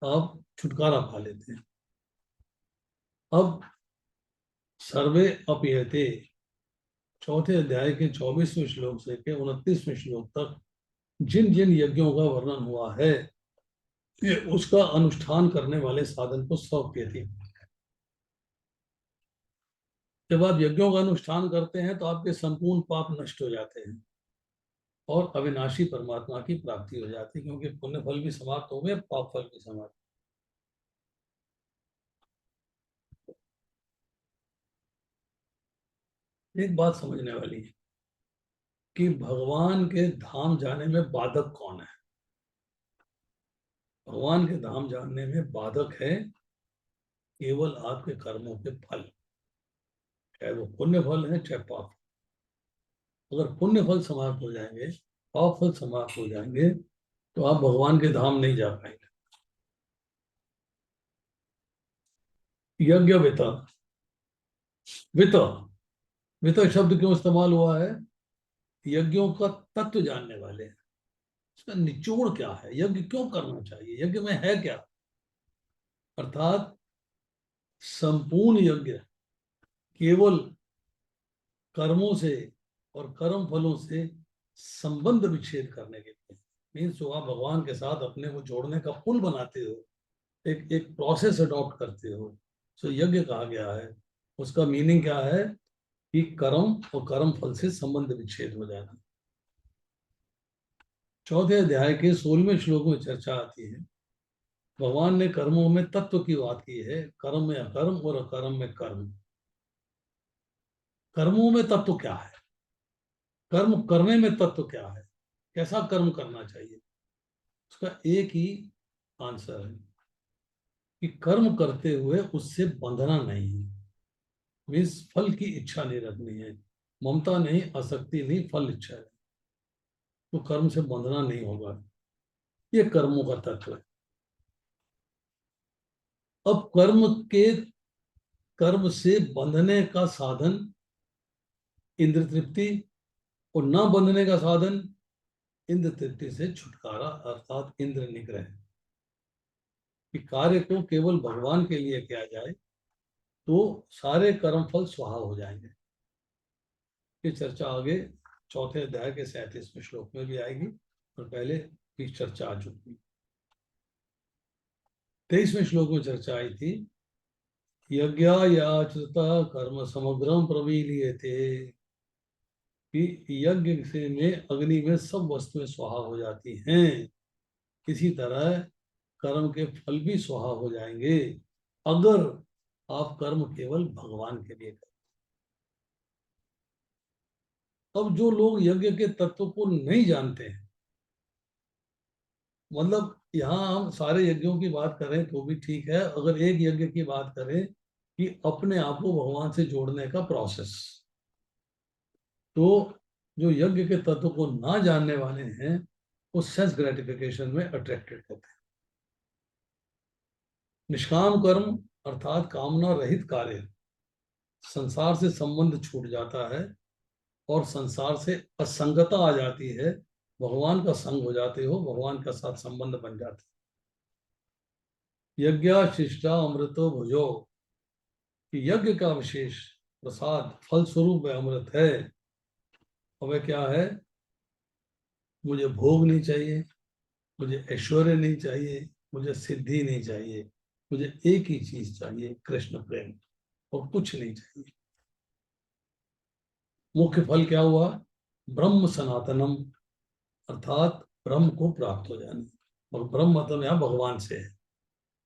आप छुटकारा पा लेते हैं। अब सर्वे अपीयते, चौथे अध्याय के 24वें श्लोक से के 29वें श्लोक तक जिन जिन यज्ञों का वर्णन हुआ है, ये उसका अनुष्ठान करने वाले साधन को स्वप्यति। जब आप यज्ञों का अनुष्ठान करते हैं तो आपके संपूर्ण पाप नष्ट हो जाते हैं और अविनाशी परमात्मा की प्राप्ति हो जाती है, क्योंकि पुण्य फल भी समाप्त हो गए, पाप फल भी समाप्त। एक बात समझने वाली है कि भगवान के धाम जाने में बाधक कौन है? भगवान के धाम जाने में बाधक है केवल आपके कर्मों के फल, चाहे वो पुण्य फल है चाहे पाप। अगर पुण्य फल समाप्त हो जाएंगे, पाप फल समाप्त हो जाएंगे, तो आप भगवान के धाम नहीं जा पाएंगे। यज्ञ वित, वित, वित शब्द क्यों इस्तेमाल हुआ है? यज्ञों का तत्व जानने वाले हैं, इसका निचोड़ क्या है, यज्ञ क्यों करना चाहिए, यज्ञ में है क्या। अर्थात संपूर्ण यज्ञ केवल कर्मों से और कर्म फलों से संबंध विच्छेद करने के लिए, मीन्स जो आप भगवान के साथ अपने को जोड़ने का पुल बनाते हो, एक एक प्रोसेस अडॉप्ट करते हो, सो यज्ञ कहा गया है। उसका मीनिंग क्या है कि कर्म और कर्म फल से संबंध विच्छेद हो जाना। चौथे अध्याय के 16वें श्लोक में चर्चा आती है, भगवान ने कर्मों में तत्व की बात की है, कर्म में अकर्म और अकर्म में कर्म। कर्मों में तत्व क्या है, कर्म करने में तत्व क्या है, कैसा कर्म करना चाहिए? उसका एक ही आंसर है कि कर्म करते हुए उससे बंधना नहीं है, मीन्स फल की इच्छा नहीं रखनी है, ममता नहीं, आसक्ति नहीं, फल इच्छा है, तो कर्म से बंधना नहीं होगा। ये कर्मों का तत्व है। अब कर्म से बंधने का साधन इंद्र तृप्ति और न बंधने का साधन इंद्र तृप्ति से छुटकारा, अर्थात इंद्र निग्रह। कि कार्य को केवल भगवान के लिए किया जाए तो सारे कर्म फल स्वाहा हो जाएंगे। ये चर्चा आगे चौथे अध्याय के 37वें श्लोक में भी आएगी और पहले की चर्चा आ चुकी। 23वें श्लोक में चर्चा आई थी, यज्ञायाचृता कर्म समग्रम प्रवील्यते, कि यज्ञ से में अग्नि में सब वस्तुएं स्वाहा हो जाती हैं, इसी तरह कर्म के फल भी स्वाहा हो जाएंगे अगर आप कर्म केवल भगवान के लिए करें। अब जो लोग यज्ञ के तत्व को नहीं जानते हैं, मतलब यहाँ हम सारे यज्ञों की बात करें तो भी ठीक है, अगर एक यज्ञ की बात करें कि अपने आप को भगवान से जोड़ने का प्रोसेस, तो जो यज्ञ के तत्व को ना जानने वाले हैं वो सेंस ग्रेटिफिकेशन में अट्रैक्टेड होते हैं। निष्काम कर्म अर्थात कामना रहित कार्य, संसार से संबंध छूट जाता है और संसार से असंगता आ जाती है, भगवान का संग हो जाते हो, भगवान का साथ संबंध बन जाते है। यज्ञ शिष्टा अमृतो भुजो, कि यज्ञ का विशेष प्रसाद फल स्वरूप वह अमृत है। और वह क्या है? मुझे भोग नहीं चाहिए, मुझे ऐश्वर्य नहीं चाहिए, मुझे सिद्धि नहीं चाहिए, मुझे एक ही चीज चाहिए, कृष्ण प्रेम, और कुछ नहीं चाहिए। मुख्य फल क्या हुआ? ब्रह्म सनातनम, अर्थात ब्रह्म को प्राप्त हो जाना। और ब्रह्म मतलब यहाँ भगवान से है,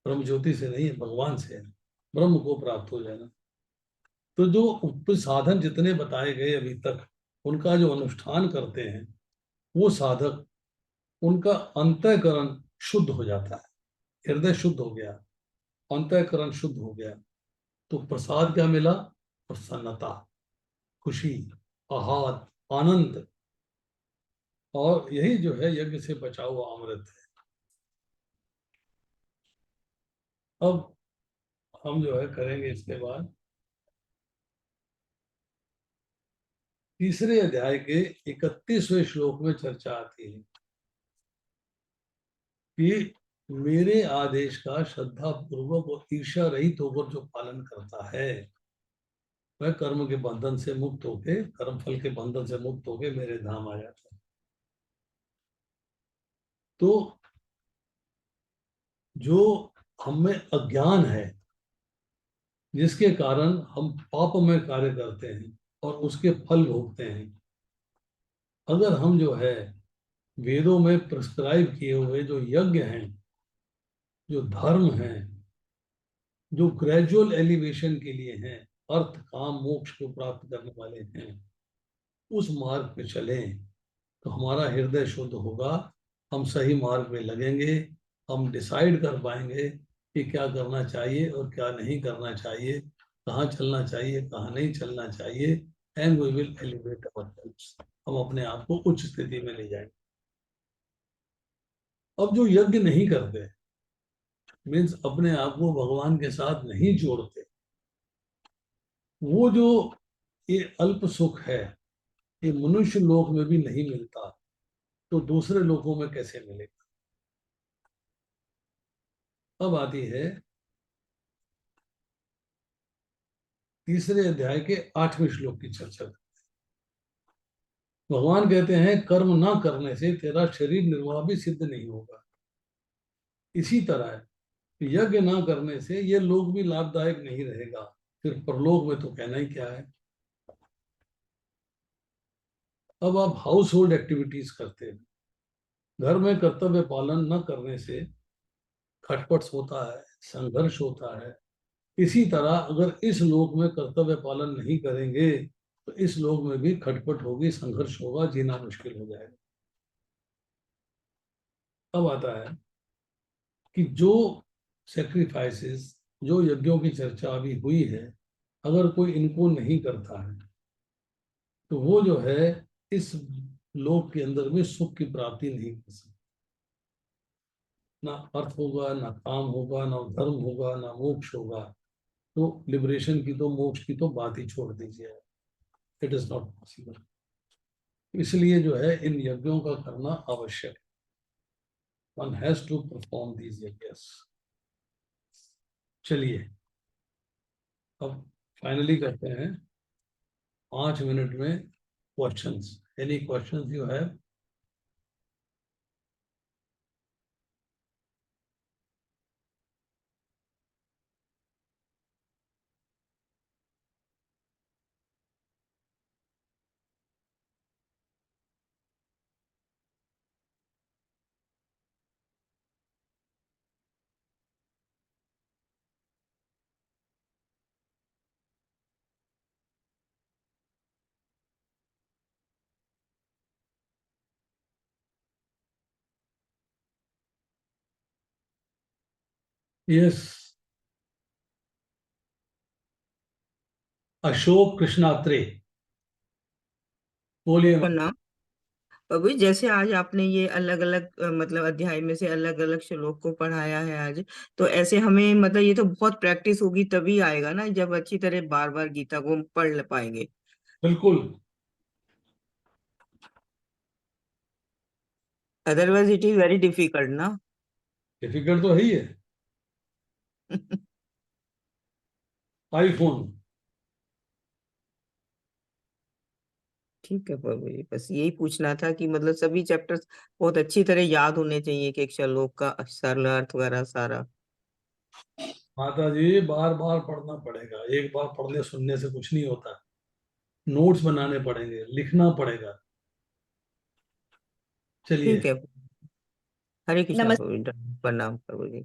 ब्रह्म ज्योति से नहीं है, भगवान से है, ब्रह्म को प्राप्त हो जाना। तो जो उप साधन जितने बताए गए अभी तक, उनका जो अनुष्ठान करते हैं वो साधक, उनका अंतःकरण शुद्ध हो जाता है, हृदय शुद्ध हो गया, अंतःकरण शुद्ध हो गया, तो प्रसाद क्या मिला? प्रसन्नता, खुशी, आह्लाद, आनंद। और यही जो है यज्ञ से बचा हुआ अमृत है। अब हम जो है करेंगे इसके बाद तीसरे अध्याय के 31वें श्लोक में चर्चा आती है कि मेरे आदेश का श्रद्धा पूर्वक और ईर्ष्या रहित होकर जो पालन करता है, वह कर्म के बंधन से मुक्त होके, कर्म फल के बंधन से मुक्त होके मेरे धाम आ जाता है। तो जो हमें अज्ञान है, जिसके कारण हम पाप में कार्य करते हैं और उसके फल भोगते हैं, अगर हम जो है वेदों में प्रिस्क्राइब किए हुए जो यज्ञ हैं, जो धर्म हैं, जो ग्रेजुअल एलिवेशन के लिए हैं, अर्थ काम मोक्ष को प्राप्त करने वाले हैं, उस मार्ग पे चलें तो हमारा हृदय शुद्ध होगा, हम सही मार्ग पे लगेंगे, हम डिसाइड कर पाएंगे कि क्या करना चाहिए और क्या नहीं करना चाहिए, कहाँ चलना चाहिए, कहाँ नहीं चलना चाहिए। And we will elevate ourselves, हम अपने आप को उच्च स्थिति में ले जाएंगे। अब जो यज्ञ नहीं करते, मीन्स अपने आप को भगवान के साथ नहीं जोड़ते, वो जो ये अल्प सुख है, ये मनुष्य लोक में भी नहीं मिलता, तो दूसरे लोकों में कैसे मिलेगा? अब आती है तीसरे अध्याय के 8वें श्लोक की चर्चा। भगवान कहते हैं कर्म ना करने से तेरा शरीर निर्वाह भी सिद्ध नहीं होगा। इसी तरह है, यज्ञ ना करने से ये लोक भी लाभदायक नहीं रहेगा, फिर परलोक में तो कहना ही क्या है। अब आप हाउस होल्ड एक्टिविटीज करते हैं, घर में कर्तव्य पालन न करने से खटपट होता है, संघर्ष होता है। इसी तरह अगर इस लोक में कर्तव्य पालन नहीं करेंगे तो इस लोक में भी खटपट होगी, संघर्ष होगा, जीना मुश्किल हो जाएगा। अब आता है कि जो सेक्रीफाइसेस, जो यज्ञों की चर्चा अभी हुई है, अगर कोई इनको नहीं करता है तो वो जो है इस लोक के अंदर में सुख की प्राप्ति नहीं कर सकता। ना अर्थ होगा, ना काम होगा, ना धर्म होगा, ना मोक्ष होगा। तो लिबरेशन की तो, मोक्ष की तो बात ही छोड़ दीजिए, इट इज नॉट पॉसिबल। इसलिए जो है इन यज्ञों का करना आवश्यक है। One has to perform these yajnas. चलिए अब फाइनली करते हैं 5 मिनट में questions. Any questions you have? Yes, Ashok Krishnatre, बोलिए। सुना। प्रभु जी, जैसे आज आपने ये अलग अलग मतलब अध्याय में से अलग अलग श्लोक को पढ़ाया है आज, तो ऐसे हमें मतलब ये तो बहुत प्रैक्टिस होगी तभी आएगा ना, जब अच्छी तरह बार बार गीता को हम पढ़ पाएंगे। बिल्कुल। Otherwise it is very difficult ना। डिफिकल्ट तो है ही है। आईफोन। ठीक है प्रभु जी, बस यही पूछना था कि मतलब सभी चैप्टर्स बहुत अच्छी तरह याद होने चाहिए, कि एक श्लोक का सरल अर्थ वगैरह सारा। माता जी बार बार पढ़ना पड़ेगा, एक बार पढ़ने सुनने से कुछ नहीं होता। नोट्स बनाने पड़ेंगे, लिखना पड़ेगा। चलिए। ठीक है। हरे कृष्णा नमस्ते। प्रभु जी, प्रणाम प्रभु जी।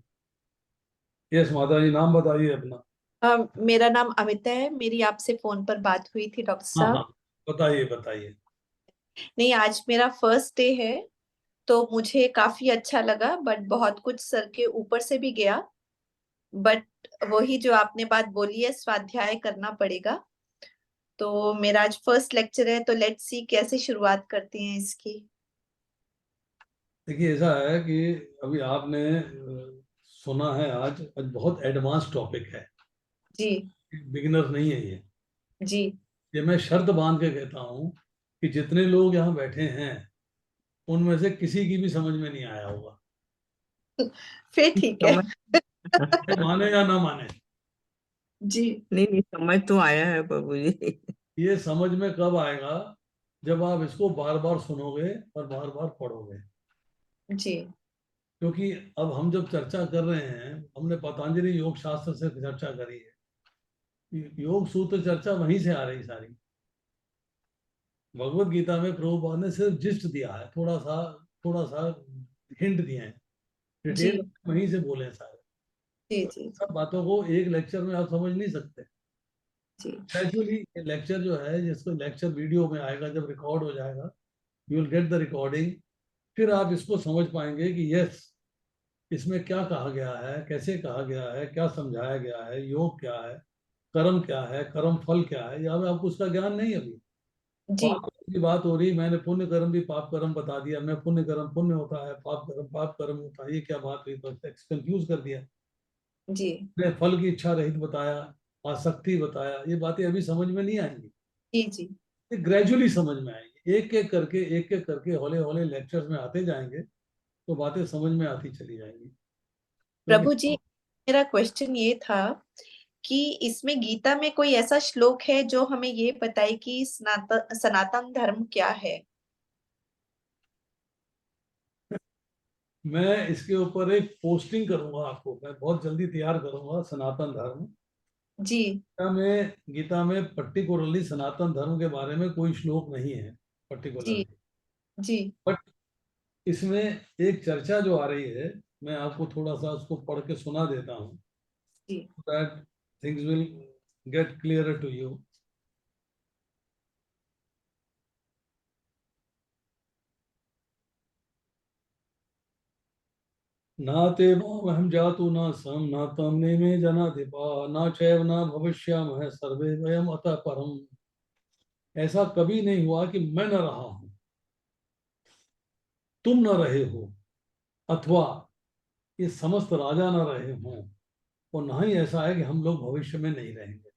यस माता जी, नाम बताइए अपना। मेरा नाम अमिता है। मेरी आपसे फोन पर बात हुई थी डॉक्टर हाँ हाँ, साहब। बताइए बताइए। नहीं, आज मेरा फर्स्ट डे है, तो मुझे काफी अच्छा लगा, बट बहुत कुछ सर के ऊपर से भी गया। बट वही जो आपने बात बोली है, स्वाध्याय करना पड़ेगा। तो मेरा आज फर्स्ट लेक्चर है, तो लेट्स सी कैसे शुरुआत करते हैं इसकी। देखिए ऐसा है कि अभी आपने सुना है, आज बहुत एडवांस टॉपिक है। जी। बिगिनर नहीं है ये। जी। ये मैं शर्त बांध के कहता हूँ कि जितने लोग यहाँ बैठे हैं उनमें से किसी की भी समझ में नहीं आया होगा। फिर ठीक है। समझ ये माने या ना माने। जी। नहीं नहीं, समझ तो आया है प्रभु जी। ये समझ में कब आएगा? जब आप इसको बार बार सुनोगे और बार बार पढ़ोगे। जी। क्योंकि अब हम जब चर्चा कर रहे हैं, हमने पतंजलि योग शास्त्र से चर्चा करी है। योग सूत्र चर्चा वहीं से आ रही सारी। भगवत गीता में प्रभुपाद ने सिर्फ जिस्ट दिया है, थोड़ा सा हिंट दिए हैं। जी। डिटेल वहीं से बोले हैं सारे। जी। तो जी। सब बातों को एक लेक्चर में आप समझ नहीं सकते। जी। ग्रेजुअली लेक्चर जो है, जिसको लेक्चर वीडियो में आएगा, जब रिकॉर्ड हो जाएगा, you will get the recording. फिर आप इसको समझ पाएंगे कि यस, इसमें क्या कहा गया है, कैसे कहा गया है, क्या समझाया गया है, योग क्या है, कर्म क्या है, कर्म फल क्या है। यहाँ पे आपको उसका ज्ञान नहीं है अभी। जी। पाप कर्म की बात हो रही, मैंने पुण्य कर्म भी पाप कर्म बता दिया। मैं पुण्य कर्म पुण्य होता है, पाप कर्म होता है, ये क्या बात हुई? तो कंफ्यूज कर दिया। जी। मैं फल की इच्छा रहित बताया, आसक्ति बताया। ये बातें अभी समझ में नहीं आएंगी, जी। जी। ये ग्रेजुअली समझ में आएंगी। एक एक करके हौले हौले लेक्चर्स में आते जाएंगे तो बातें समझ में आती चली जाएंगी। क्योंकि प्रभु जी, मेरा क्वेश्चन ये था कि इसमें गीता में कोई ऐसा श्लोक है जो हमें ये बताए कि सनातन सनातन धर्म क्या है। मैं इसके ऊपर एक पोस्टिंग करूंगा, आपको मैं बहुत जल्दी तैयार करूंगा। सनातन धर्म जी। गीता में पर्टिकुलरली सनातन धर्म के बारे में कोई श्लोक नहीं है जी। पर्टिकुलरली। जी। बट इसमें एक चर्चा जो आ रही है, मैं आपको थोड़ा सा उसको पढ़ के सुना देता हूँ, जी। That things will get clear to you. नाते मामहं जातु न सम न त्वं नेमे जनाधिपा न चैव न भविष्यामः सर्वे वयम अतः परम। ऐसा कभी नहीं हुआ कि मैं न रहा हूं, तुम न रहे हो, अथवा ये समस्त राजा न रहे हों, और ना ही ऐसा है कि हम लोग भविष्य में नहीं रहेंगे।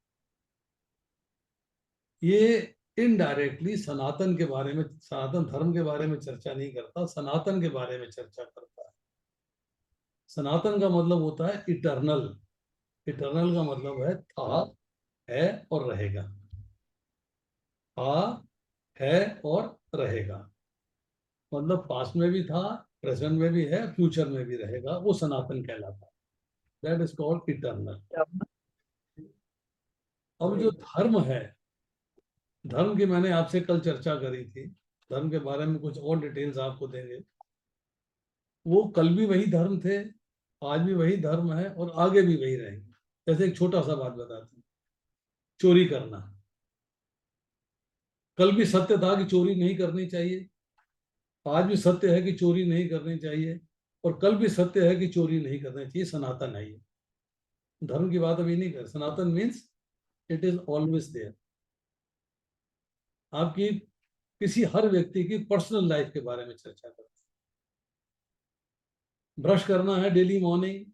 ये इनडायरेक्टली सनातन के बारे में, सनातन धर्म के बारे में चर्चा नहीं करता, सनातन के बारे में चर्चा करता है। सनातन का मतलब होता है इटर्नल। इटर्नल का मतलब है था, है और रहेगा। था, है और रहेगा। मतलब पास्ट में भी था, प्रेजेंट में भी है, फ्यूचर में भी रहेगा। वो सनातन कहलाता है। That is called eternal. अब जो धर्म है, धर्म की मैंने आपसे कल चर्चा करी थी। धर्म के बारे में कुछ और डिटेल्स आपको देंगे। वो कल भी वही धर्म थे, आज भी वही धर्म है और आगे भी वही रहेंगे। जैसे एक छोटा सा बात बताते हैं, चोरी करना। कल भी सत्य था कि चोरी नहीं करनी चाहिए, आज भी सत्य है कि चोरी नहीं करनी चाहिए, और कल भी सत्य है कि चोरी नहीं करनी चाहिए। सनातन है ये। धर्म की बात अभी नहीं कर। Sanatan means it is always there. आपकी किसी हर व्यक्ति की पर्सनल लाइफ के बारे में चर्चा करते हैं। ब्रश करना है डेली मॉर्निंग,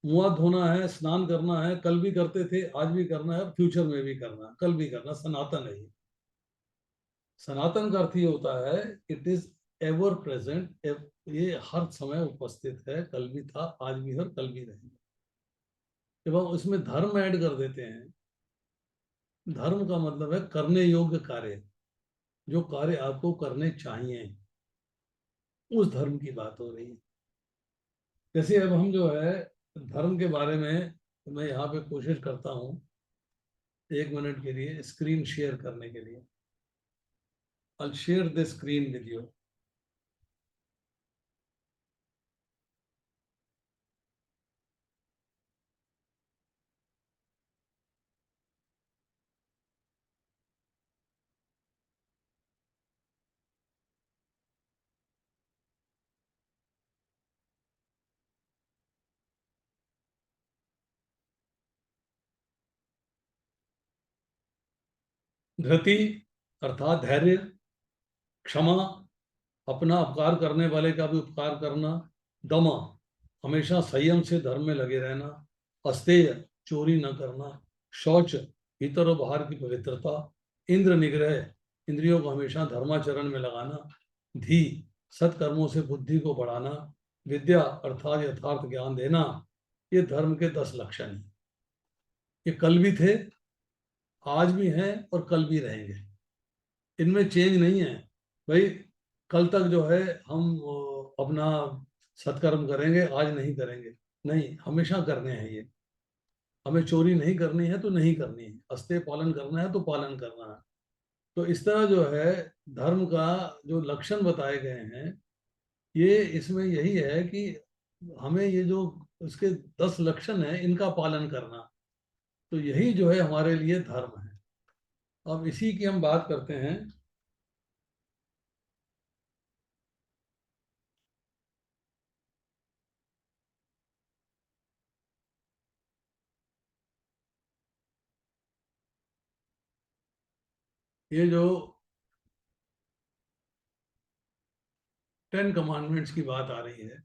मुंह धोना है, स्नान करना है, कल भी करते थे, आज भी करना है, फ्यूचर में भी करना है, कल भी करना, सनातन है ये। सनातन का अर्थ ये होता है इट इज एवर प्रेजेंट, ये हर समय उपस्थित है, कल भी था, आज भी है, कल भी रहेगा। जब हम उसमें धर्म ऐड कर देते हैं, धर्म का मतलब है करने योग्य कार्य, जो कार्य आपको करने चाहिए, उस धर्म की बात हो रही है। जैसे अब हम जो है धर्म के बारे में, तो मैं यहाँ पे कोशिश करता हूँ 1 मिनट के लिए स्क्रीन शेयर करने के लिए। I'll share the screen with you. धृति अर्थात धैर्य, क्षमा, अपना उपकार करने वाले का भी उपकार करना, दमा हमेशा संयम से धर्म में लगे रहना, अस्तेय चोरी न करना, शौच भीतर और बाहर की पवित्रता, इंद्र निग्रह इंद्रियों को हमेशा धर्माचरण में लगाना, धी सत्कर्मों से बुद्धि को बढ़ाना, विद्या अर्थात यथार्थ ज्ञान देना। ये धर्म के 10 लक्षण हैं। ये कल भी थे, आज भी हैं और कल भी रहेंगे, इनमें चेंज नहीं है। भाई कल तक जो है हम अपना सत्कर्म करेंगे, आज नहीं करेंगे, नहीं, हमेशा करने हैं ये। हमें चोरी नहीं करनी है तो नहीं करनी है, अस्तेय पालन करना है तो पालन करना है। तो इस तरह जो है धर्म का जो लक्षण बताए गए हैं, ये इसमें यही है कि हमें ये जो उसके 10 लक्षण हैं इनका पालन करना, तो यही जो है हमारे लिए धर्म है। अब इसी की हम बात करते हैं। ये जो 10 कमांडमेंट्स की बात आ रही है,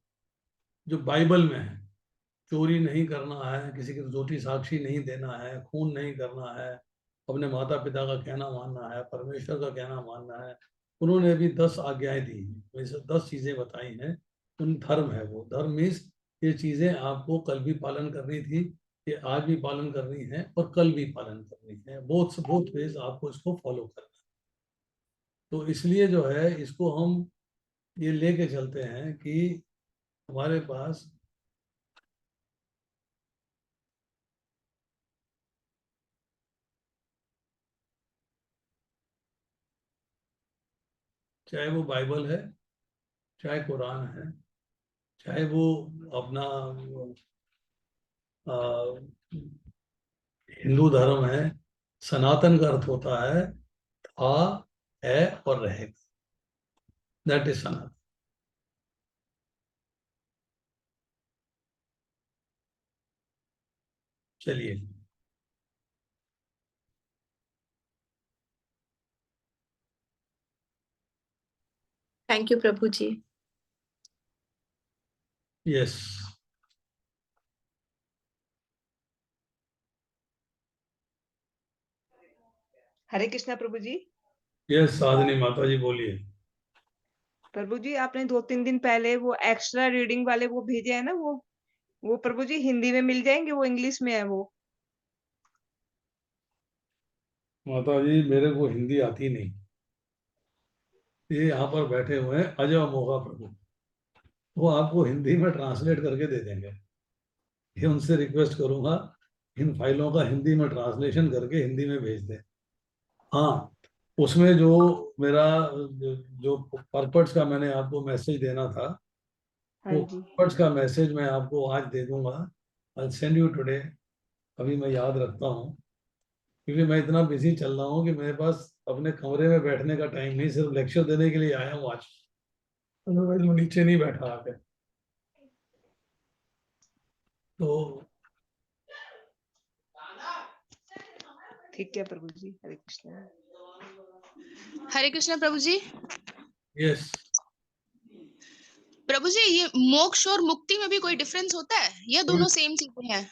जो बाइबल में है, चोरी नहीं करना है, किसी की झूठी साक्षी नहीं देना है, खून नहीं करना है, अपने माता पिता का कहना मानना है, परमेश्वर का कहना मानना है। उन्होंने भी 10 आज्ञाएं दी हैं, वैसे 10 चीजें बताई हैं। उन धर्म है वो। धर्म मीन्स ये चीजें आपको कल भी पालन करनी थी, ये आज भी पालन करनी है और कल भी पालन करनी है। बोथ बोथ वेज आपको इसको फॉलो करना है। तो इसलिए जो है इसको हम ये लेके चलते हैं कि हमारे पास चाहे वो बाइबल है, चाहे कुरान है, चाहे वो अपना आ, हिंदू धर्म है, सनातन का अर्थ होता है था, है और रहेगा। That is Sanatan. चलिए, थैंक यू प्रभु जी। यस, हरे कृष्णा प्रभु जी। यस साधनी माता जी बोलिए। प्रभु जी आपने 2-3 दिन पहले वो एक्स्ट्रा रीडिंग वाले वो भेजे हैं ना, वो प्रभु जी हिंदी में मिल जाएंगे, वो इंग्लिश में है वो? माता जी मेरे को हिंदी आती नहीं, ये यहाँ पर बैठे हुए हैं अजय मोगा प्रभु, वो आपको हिंदी में ट्रांसलेट करके दे देंगे। ये उनसे रिक्वेस्ट करूंगा इन फाइलों का हिंदी में ट्रांसलेशन करके हिंदी में भेज दें। हाँ, उसमें जो मेरा जो पर्पट्स का मैंने आपको मैसेज देना था, हाँ वो जी। पर्पट्स का मैसेज मैं आपको आज दे दूंगा। I send you today. अभी मैं याद रखता हूँ, क्योंकि मैं इतना बिजी चल रहा हूँ कि मेरे पास अपने कमरे में बैठने का टाइम नहीं, सिर्फ लेक्चर देने के लिए आया हूँ आज, अदरवाइज मैं नीचे नहीं बैठा आके। तो ठीक है प्रभु जी, हरे कृष्णा। हरे कृष्णा प्रभु जी। यस, प्रभु जी, ये मोक्ष और मुक्ति में भी कोई डिफरेंस होता है या दोनों सेम चीजें हैं?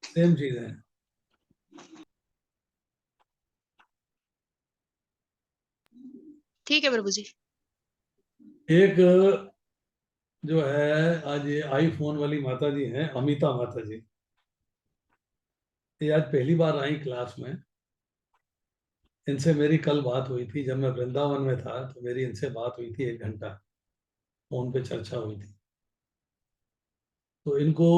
सेम चीज है। ठीक है प्रभु जी। एक जो है, आज ये आईफोन वाली माता जी हैं, अमिता माता जी, ये आज पहली बार आई क्लास में। इनसे मेरी कल बात हुई थी, जब मैं वृंदावन में था तो मेरी इनसे बात हुई थी, 1 घंटा फोन पे चर्चा हुई थी। तो इनको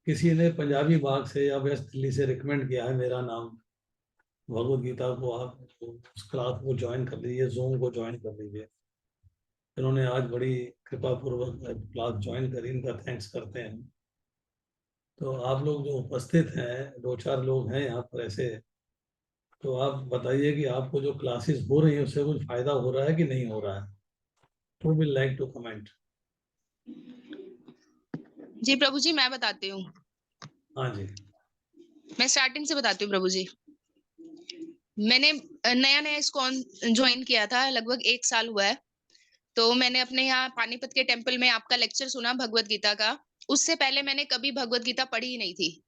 किसी ने पंजाबी बाग से या वेस्ट दिल्ली से रिकमेंड किया है मेरा नाम, भगवत गीता को आप उस क्लास को ज्वाइन कर लीजिए, जूम को ज्वाइन कर लीजिए। इन्होंने आज बड़ी कृपा पूर्वक क्लास ज्वाइन करी, इनका थैंक्स करते हैं। तो आप लोग जो उपस्थित हैं, 2-4 लोग हैं यहाँ पर ऐसे, तो आप बताइए कि आपको जो क्लासेस हो रही हैं उससे कुछ फायदा हो रहा है कि नहीं हो रहा है। Who will like to comment? जी प्रभु जी, मैं बताती हूँ। हाँ जी। मैं स्टार्टिंग से बताती हूँ प्रभु जी। मैंने नया नया इस्कॉन ज्वाइन किया था, लगभग 1 साल हुआ है। तो मैंने अपने यहाँ पानीपत के टेम्पल में आपका लेक्चर सुना भगवत गीता का। उससे पहले मैंने कभी भगवत गीता पढ़ी ही नहीं थी।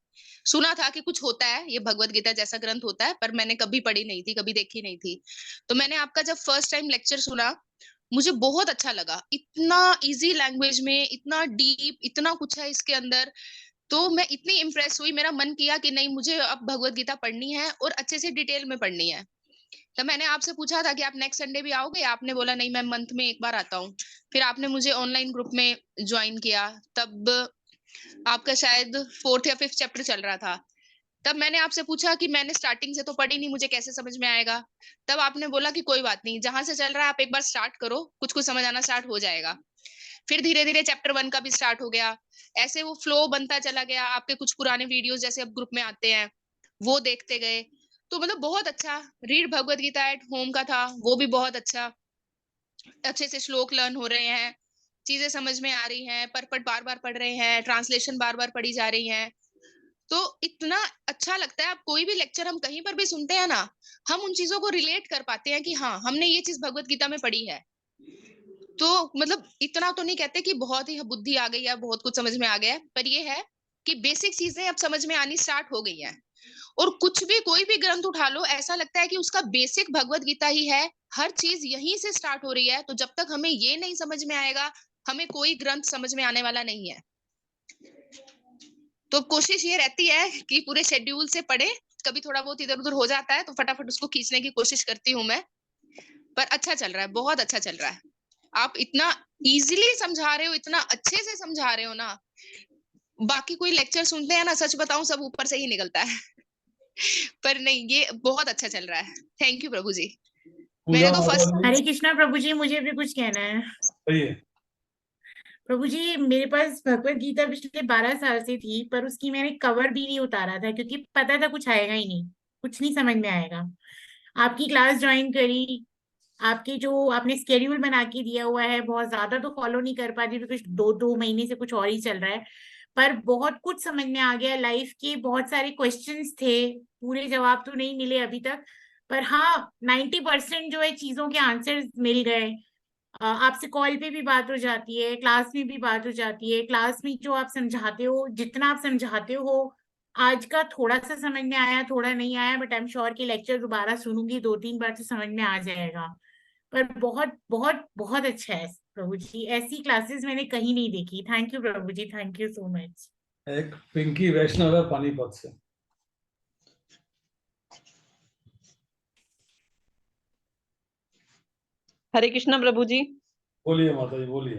सुना था कि कुछ होता है, ये भगवत गीता जैसा ग्रंथ होता है, पर मैंने कभी पढ़ी नहीं थी, कभी देखी नहीं थी। तो मैंने आपका जब फर्स्ट टाइम लेक्चर सुना, मुझे बहुत अच्छा लगा। इतना इजी लैंग्वेज में, इतना डीप, इतना कुछ है इसके अंदर। तो मैं इतनी इम्प्रेस हुई, मेरा मन किया कि नहीं, मुझे अब भगवत गीता पढ़नी है और अच्छे से डिटेल में पढ़नी है। तब मैंने आपसे पूछा था कि आप नेक्स्ट संडे भी आओगे? आपने बोला नहीं, मैं मंथ में 1 बार आता हूँ। फिर आपने मुझे ऑनलाइन ग्रुप में ज्वाइन किया। तब आपका शायद 4th या 5th चैप्टर चल रहा था। तब मैंने आपसे पूछा कि मैंने स्टार्टिंग से तो पढ़ी नहीं, मुझे कैसे समझ में आएगा? तब आपने बोला कि कोई बात नहीं, जहां से चल रहा है आप एक बार स्टार्ट करो, कुछ कुछ समझ आना स्टार्ट हो जाएगा। फिर धीरे धीरे चैप्टर 1 का भी स्टार्ट हो गया। ऐसे वो फ्लो बनता चला गया। आपके कुछ पुराने वीडियोस जैसे अब ग्रुप में आते हैं, वो देखते गए। तो मतलब बहुत अच्छा। Read Bhagavad Gita at home का था, वो भी बहुत अच्छा। अच्छे से श्लोक लर्न हो रहे हैं, चीजें समझ में आ रही हैं, परपट बार बार पढ़ रहे हैं, ट्रांसलेशन बार बार पढ़ी जा रही हैं। तो इतना अच्छा लगता है। आप कोई भी लेक्चर हम कहीं पर भी सुनते हैं ना, हम उन चीजों को रिलेट कर पाते हैं कि हाँ, हमने ये चीज भगवत गीता में पढ़ी है। तो मतलब इतना तो नहीं कहते कि बहुत ही बुद्धि आ गई है, बहुत कुछ समझ में आ गया है, पर ये है कि बेसिक चीजें अब समझ में आनी स्टार्ट हो गई हैं। और कुछ भी, कोई भी ग्रंथ उठा लो, ऐसा लगता है कि उसका बेसिक भगवत गीता ही है। हर चीज यहीं से स्टार्ट हो रही है। तो जब तक हमें ये नहीं समझ में आएगा, हमें कोई ग्रंथ समझ में आने वाला नहीं है। तो कोशिश ये रहती है कि पूरे शेड्यूल से पढ़े। कभी थोड़ा बहुत इधर उधर हो जाता है तो फटाफट उसको खींचने की कोशिश करती हूँ मैं। पर अच्छा चल रहा है, बहुत अच्छा चल रहा है। आप इतना इजीली समझा रहे हो, इतना अच्छे से समझा रहे हो ना। बाकी कोई लेक्चर सुनते हैं ना, सच बताऊं सब ऊपर से ही निकलता है। पर नहीं, ये बहुत अच्छा चल रहा है। थैंक यू प्रभु जी। पूजा मैंने तो माता फर्स्ट जी, हरे कृष्णा प्रभु जी, मुझे भी कुछ कहना है। सही है। प्रभु जी, मेरे पास भगवत गीता पिछले 12 साल से थी, पर उसकी मैंने कवर भी नहीं उतारा था क्योंकि पता था कुछ आएगा ही नहीं, कुछ नहीं समझ में आएगा। आपकी क्लास ज्वाइन करी, आपके जो आपने स्केड्यूल बना के दिया हुआ है, बहुत ज्यादा तो फॉलो नहीं कर पा रही क्योंकि 2 महीने से कुछ और ही चल रहा है, पर बहुत कुछ समझ में आ गया। लाइफ के बहुत सारे क्वेश्चंस थे, पूरे जवाब तो नहीं मिले अभी तक, पर हाँ 90% जो है चीजों के आंसर मिल गए। आपसे कॉल पे भी बात हो जाती है, क्लास में भी बात हो जाती है। क्लास में जो आप समझाते हो, जितना आप समझाते हो, आज का थोड़ा सा समझ में आया, थोड़ा नहीं आया, बट आई एम श्योर कि लेक्चर दोबारा सुनूंगी 2-3 बार तो समझ में आ जाएगा। पर बहुत बहुत बहुत अच्छा है प्रभु जी, ऐसी क्लासेस मैंने कहीं नहीं देखी। Thank you Prabhu ji, thank you so much. एक पिंकी वैष्णव है पानीपत से। हरे कृष्णा प्रभु जी। बोलिए माता जी, बोलिए।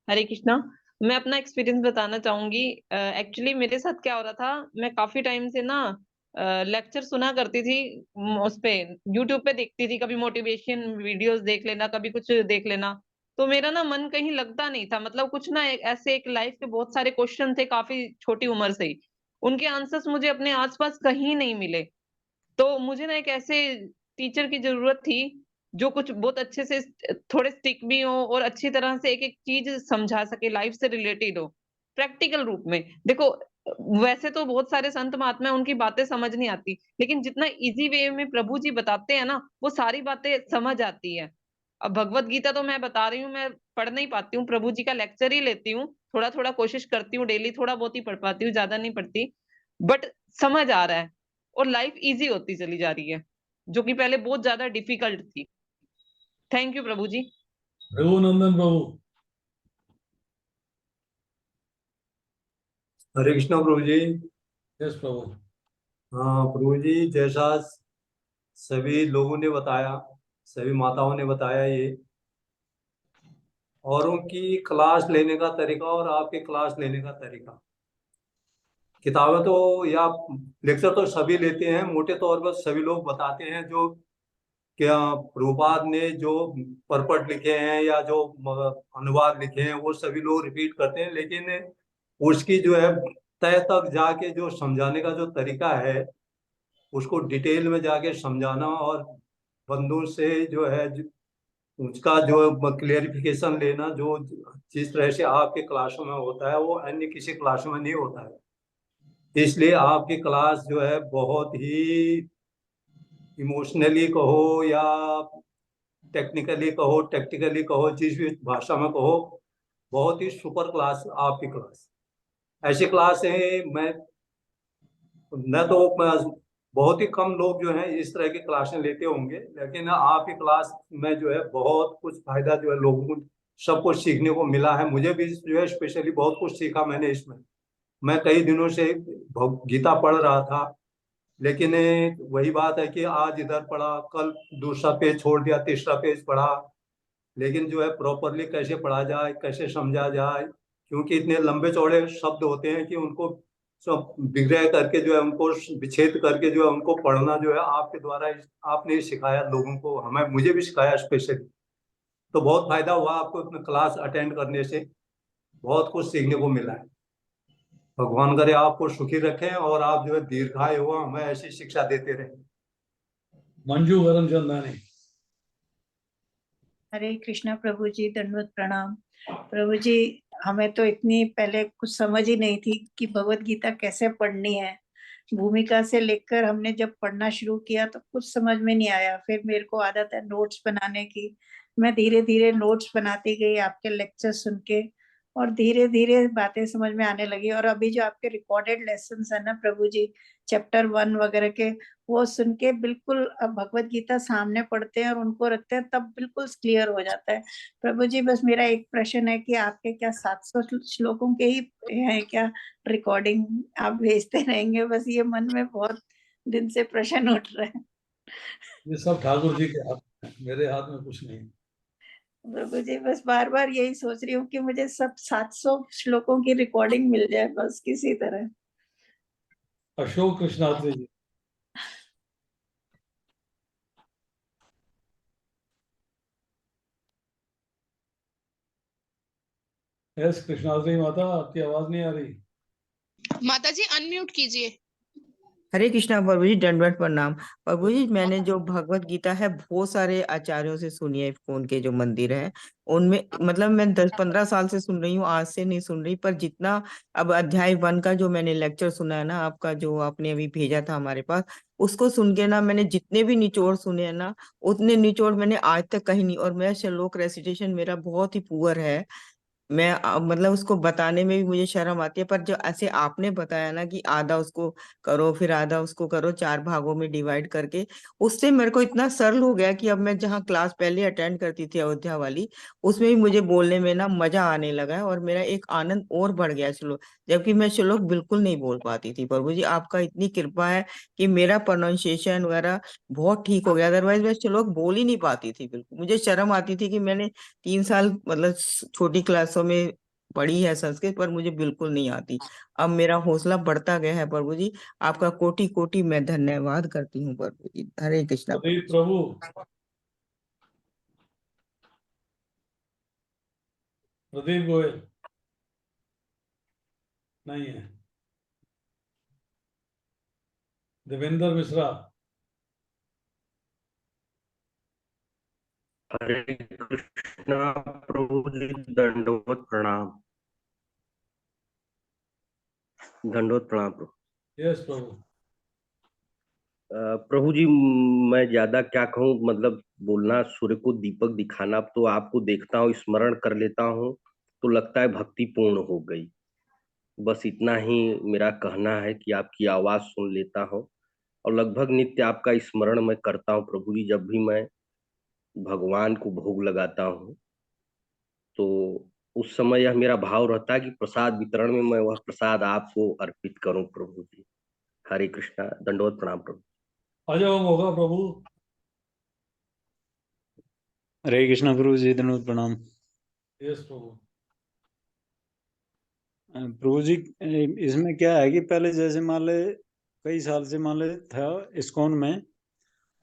हरे कृष्णा। मैं अपना एक्सपीरियंस बताना चाहूंगी। एक्चुअली मेरे साथ क्या हो रहा था, मैं काफी टाइम से ना लेक्चर सुना करती थी। उस पे यूट्यूब पे देखती थी, कभी मोटिवेशन वीडियोस देख लेना, कभी कुछ देख लेना। तो मेरा ना मन कहीं लगता नहीं था। मतलब कुछ ना ऐसे एक लाइफ के बहुत सारे क्वेश्चन थे काफी छोटी उम्र से ही, उनके आंसर्स मुझे अपने आसपास कहीं नहीं मिले। तो मुझे ना एक ऐसे टीचर की जरूरत थी जो कुछ बहुत अच्छे से थोड़े स्टिक भी हो और अच्छी तरह से एक एक चीज समझा सके, लाइफ से रिलेटेड हो, प्रैक्टिकल रूप में। देखो, वैसे तो बहुत सारे संत महात्मा हैं, उनकी बातें समझ नहीं आती, लेकिन जितना इजी वे में प्रभु जी बताते हैं ना, वो सारी बातें समझ आती है। अब भगवत गीता तो मैं बता रही हूँ, मैं पढ़ नहीं पाती हूँ, प्रभु जी का लेक्चर ही लेती हूँ, थोड़ा थोड़ा कोशिश करती हूँ, डेली थोड़ा बहुत ही पढ़ पाती हूँ, ज्यादा नहीं पढ़ती, बट समझ आ रहा है और लाइफ इजी होती चली जा रही है, जो कि पहले बहुत ज्यादा डिफिकल्ट थी। थैंक यू प्रभु जी। रघुनंदन प्रभु। हरे कृष्णा प्रभु जी। यस प्रभु। हाँ प्रभु जी, जैसा सभी लोगों ने बताया, सभी माताओं ने बताया, ये औरों की क्लास लेने का तरीका और आपके क्लास लेने का तरीका, किताबें तो या लेक्चर तो सभी लेते हैं, मोटे तौर पर सभी लोग बताते हैं, जो क्या प्रभुपाद ने जो परपट लिखे हैं या जो अनुवाद लिखे हैं वो सभी लोग रिपीट करते हैं, लेकिन उसकी जो है तय तक जाके जो समझाने का जो तरीका है, उसको डिटेल में जाके समझाना और बंदों से जो है उसका जो क्लेरिफिकेशन लेना, जो जिस तरह से आपके क्लासों में होता है वो अन्य किसी क्लासों में नहीं होता है। इसलिए आपकी क्लास जो है बहुत ही इमोशनली कहो या टेक्निकली कहो, टेक्निकली कहो, जिस भी भाषा में कहो, बहुत ही सुपर क्लास आपकी क्लास। ऐसी क्लास है, मैं तो बहुत ही कम लोग जो हैं इस तरह की क्लासें लेते होंगे, लेकिन आपकी क्लास में जो है बहुत कुछ फायदा जो है लोगों को सब कुछ सीखने को मिला है। मुझे भी जो है स्पेशली बहुत कुछ सीखा मैंने इसमें। मैं कई दिनों से गीता पढ़ रहा था, लेकिन वही बात है कि आज इधर पढ़ा, कल दूसरा पेज छोड़ दिया, तीसरा पेज पढ़ा, लेकिन जो है प्रॉपरली कैसे पढ़ा जाए, कैसे समझा जाए, क्योंकि इतने लंबे चौड़े शब्द होते हैं कि उनको सब विग्रह करके जो है उनको विच्छेद करके जो है उनको पढ़ना जो है आपके द्वारा आपने सिखाया लोगों को, हमें मुझे भी सिखाया स्पेशली। तो बहुत फायदा हुआ आपको अपने क्लास अटेंड करने से, बहुत कुछ सीखने को मिला है। भगवान करे आपको सुखी रखें और आप जो है दीर्घायु हो, हमें ऐसी शिक्षा देते रहे। मंजू करमचंदानी। हरे कृष्णा प्रभु जी, दंडवत प्रणाम। प्रभु जी, हमें तो इतनी पहले कुछ समझ ही नहीं थी कि भगवत गीता कैसे पढ़नी है। भूमिका से लेकर हमने जब पढ़ना शुरू किया तो कुछ समझ में नहीं आया। फिर मेरे को आदत है नोट्स बनाने की, मैं धीरे धीरे नोट्स बनाती गई आपके लेक्चर सुन के, और धीरे धीरे बातें समझ में आने लगी। और अभी जो आपके रिकॉर्डेड लेसन है ना प्रभु जी, चैप्टर 1 वगैरह के, वो सुन के बिल्कुल अब भगवत गीता सामने पढ़ते हैं और उनको रखते हैं तब बिल्कुल क्लियर हो जाता है। प्रभु जी, बस मेरा एक प्रश्न है कि आपके क्या 700 श्लोकों के ही है क्या रिकॉर्डिंग आप भेजते रहेंगे? बस ये मन में बहुत दिन से प्रश्न उठ रहा है। ये सब ठाकुर जी के हाथ में है, मेरे हाथ में कुछ नहीं। प्रभु जी, बस बार बार यही सोच रही हूँ कि मुझे सब 700 श्लोकों की रिकॉर्डिंग मिल जाए बस किसी तरह। अशोक कृष्णात्री जी। यस कृष्णात्री माता, आपकी आवाज नहीं आ रही। माता जी अनम्यूट कीजिए। हरे कृष्णा प्रभु जी, दंडवत प्रणाम। प्रभु जी, मैंने जो भगवत गीता है बहुत सारे आचार्यों से सुनी है, कौन के जो मंदिर है उनमें, मतलब मैं 10-15 साल से सुन रही हूँ, आज से नहीं सुन रही, पर जितना अब अध्याय 1 का जो मैंने लेक्चर सुना है ना आपका, जो आपने अभी भेजा था हमारे पास, उसको सुन के ना मैंने जितने भी निचोड़ सुने हैं ना, उतने निचोड़ मैंने आज तक कहीं नहीं। और मेरा श्लोक रेसिटेशन मेरा बहुत ही पुअर है। मैं मतलब उसको बताने में भी मुझे शर्म आती है, पर जो ऐसे आपने बताया ना कि आधा उसको करो फिर आधा उसको करो, 4 भागों में डिवाइड करके, उससे मेरे को इतना सरल हो गया कि अब मैं जहाँ क्लास पहले अटेंड करती थी अयोध्या वाली, उसमें भी मुझे बोलने में ना मजा आने लगा है और मेरा एक आनंद और बढ़ गया श्लोक, जबकि मैं श्लोक बिल्कुल नहीं बोल पाती थी। प्रभु जी, आपका इतनी कृपा है कि मेरा प्रोनाउंसिएशन वगैरह बहुत ठीक हो गया, अदरवाइज मैं श्लोक बोल ही नहीं पाती थी। बिल्कुल मुझे शर्म आती थी कि मैंने 3 साल मतलब छोटी क्लासों में पढ़ी है संस्कृत, पर मुझे बिल्कुल नहीं आती। अब मेरा हौसला बढ़ता गया है प्रभु जी, आपका कोटि कोटि मैं धन्यवाद करती हूँ प्रभु जी। हरे कृष्णा प्रदीप प्रभु। प्रदीप गोयल नहीं है। देवेंद्र मिश्रा। हरे कृष्णा प्रभु जी, दंडवत प्रणाम। दंडवत प्रणाम प्रभु। यस प्रभु। प्रभु जी, मैं ज्यादा क्या कहूँ, मतलब बोलना, सूर्य को दीपक दिखाना, तो आपको देखता हूँ, स्मरण कर लेता हूँ, तो लगता है भक्ति पूर्ण हो गई। बस इतना ही मेरा कहना है कि आपकी आवाज सुन लेता हूँ, और लगभग नित्य आपका स्मरण मैं करता हूँ प्रभु जी। जब भी मैं भगवान को भोग लगाता हूँ, तो उस समय यह मेरा भाव रहता है कि प्रसाद वितरण में मैं वह प्रसाद आपको अर्पित करूं प्रभु जी। हरे कृष्णा, दंडवत प्रणाम प्रभु। आ जाओ होगा प्रभु। हरे कृष्णा प्रभु जी, दंडवत प्रणाम। यस प्रभु। प्रभु जी, इसमें क्या है कि पहले जैसे मान ले कई साल से मान ले था इस्कॉन में,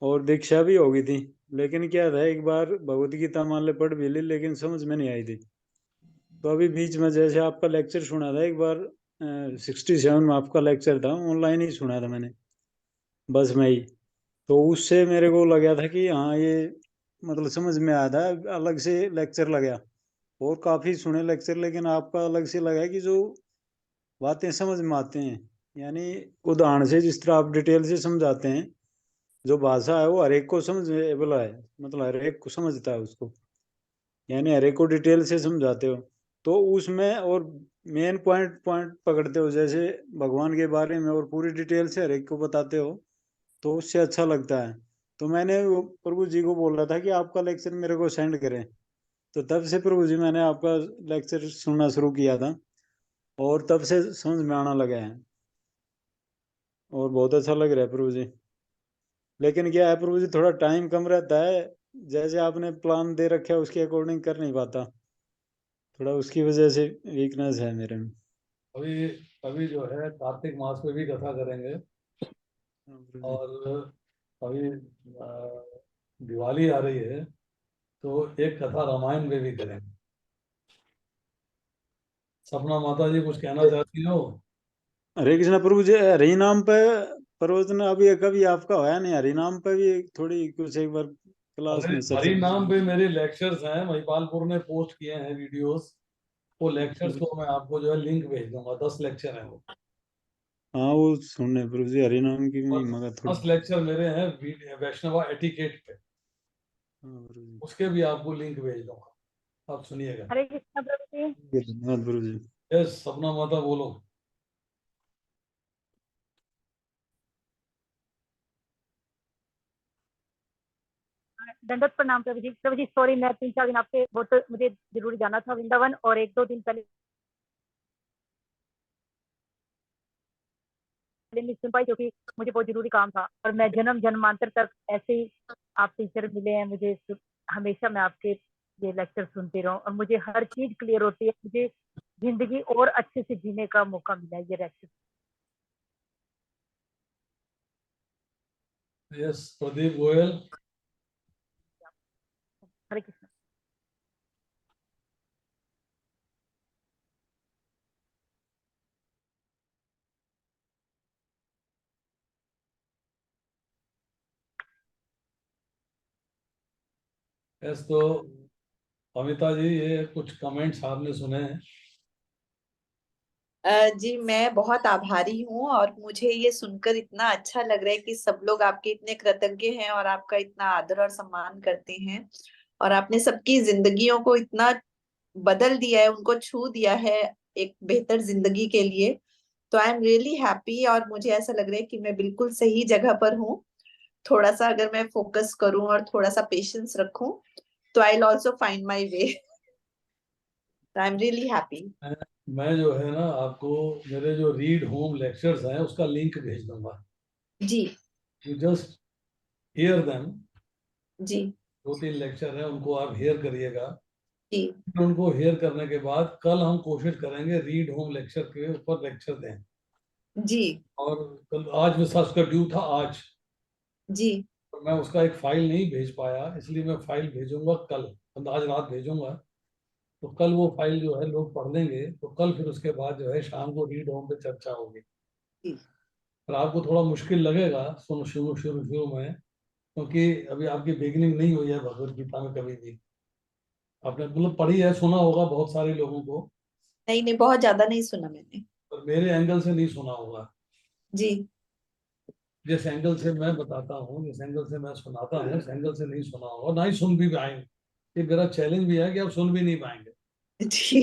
और दीक्षा भी हो गई थी, लेकिन क्या था, एक बार भगवत गीता मान ले पढ़ भी ली, लेकिन समझ में नहीं आई थी। तो अभी बीच में जैसे आपका लेक्चर सुना था एक बार, 67 में आपका लेक्चर था, ऑनलाइन ही सुना था मैंने, बस में ही। तो उससे मेरे को लगा था कि हाँ, ये मतलब समझ में आया था, अलग से लेक्चर लगा। और काफी सुने लेक्चर, लेकिन आपका अलग से लगा है कि जो बातें समझ में आते हैं, यानी उदाहरण से जिस तरह आप डिटेल से समझाते हैं, जो भाषा है वो हर एक को समझेबल है, मतलब हर एक को समझता है उसको, यानी हर एक को डिटेल से समझाते हो। तो उसमें और मेन पॉइंट पॉइंट पकड़ते हो, जैसे भगवान के बारे में, और पूरी डिटेल से हर एक को बताते हो, तो उससे अच्छा लगता है। तो मैंने वो प्रभु जी को बोल रहा था कि आपका लेक्चर मेरे को सेंड करें, तो तब से प्रभु जी मैंने आपका लेक्चर सुनना शुरू किया था, और तब से समझ में आना लगा है, और बहुत अच्छा लग रहा है प्रभु जी। लेकिन क्या है प्रभु जी, थोड़ा टाइम कम रहता है, जैसे आपने प्लान दे रखा है उसके अकॉर्डिंग कर नहीं पाता, थोड़ा उसकी वजह से वीकनेस है मेरे में। अभी अभी जो है कार्तिक मास में भी कथा करेंगे, हाँ प्रभु जी। और अभी दिवाली आ रही है, तो एक कथा रामायण में भी करेंगे। सपना माता जी कुछ कहना चाहती हो? हरे कृष्णा प्रभु जी, हरि नाम पे प्रवचन अभी कभी आपका होया नहीं, हरि नाम पे भी थोड़ी कुछ एक बार क्लास हरि में हरि चर्चा नाम की। पे मेरे लेक्चर्स हैं, महिपालपुर ने पोस्ट किए हैं वीडियोस। वो लेक्चर्स को मैं आपको जो है लिंक भेज दूंगा, 10 लेक्चर हैं वो। हाँ वो सुनने प्रभु जी, हरि नाम की और महिमा का थोड़ा। 10 लेक्चर मेरे हैं वैष्णवा एटिकेट पे, हाँ प्रभु जी, उसके भी आपको लिंक भेज दूंगा, आप सुनिएगा। हरे कृष्णा प्रभु जी। धन्यवाद प्रभु जी। यस सपना माता बोलो। दंडवत प्रणाम प्रभु जी। प्रभु जी सॉरी, मैं 3-4 दिन आपसे बहुत मुझे जरूरी जाना था वृंदावन, और 1-2 दिन पहले नहीं सुन पाई क्योंकि मुझे बहुत जरूरी काम था, और मैं जन्म जन्मांतर तक ऐसे ही आप टीचर मिले हैं मुझे, हमेशा मैं आपके ये लेक्चर सुनती रहूं, और मुझे हर चीज क्लियर होती है, मुझे जिंदगी और अच्छे से जीने का मौका मिला है ये लेक्चर। यस प्रदीप गोयल। हरे कृष्ण। यस तो अमिता जी, ये कुछ कमेंट्स आपने सुने हैं? जी मैं बहुत आभारी हूँ, और मुझे ये सुनकर इतना अच्छा लग रहा है कि सब लोग आपके इतने कृतज्ञ हैं और आपका इतना आदर और सम्मान करते हैं, और आपने सबकी जिंदगियों को इतना बदल दिया है, उनको छू दिया है एक बेहतर जिंदगी के लिए। तो आई एम रियली हैप्पी, और मुझे ऐसा लग रहा है कि मैं बिल्कुल सही जगह पर हूँ। थोड़ा सा अगर मैं फोकस करूँ और थोड़ा सा पेशेंस रखूं, तो I will also find my way. I am really happy. मैं जो है ना आपको मेरे जो रीड होम लेक्चर्स हैं उसका लिंक भेज दूंगा। जी यू जस्ट हियर देम। जी 2-3 लेक्चर हैं, उनको आप हेयर करिएगा। जी उनको हेयर करने के बाद कल हम कोशिश करेंगे रीड होम लेक्चर के ऊपर लेक्चर दें। जी और कल आज मेरे साथ उसका ड्यू था आज, जी तो मैं उसका एक फाइल नहीं भेज पाया, इसलिए मैं फाइल भेजूंगा कल, आज रात भेजूंगा। तो कल वो फाइल जो है लोग पढ़ लेंगे, तो कल फिर उसके बाद जो है शाम को रीड होम पे चर्चा होगी। जी। पर आपको थोड़ा मुश्किल लगेगा सुनो शुरू शुरू शुरू में, क्योंकि अभी आपकी बिगिनिंग नहीं हुई है भगवत गीता में कभी भी। आपने मतलब पढ़ी है, सुना होगा बहुत सारे लोगों को। नहीं नहीं, बहुत ज्यादा नहीं सुना मैंने। पर मेरे एंगल से नहीं सुना होगा। जी जिस एंगल से मैं बताता हूँ, जिस एंगल से मैं सुनाता हूँ, उस एंगल से नहीं सुना होगा, ना ही सुन भी पाएंगे। ये मेरा चैलेंज भी है कि आप सुन भी नहीं पाएंगे। जी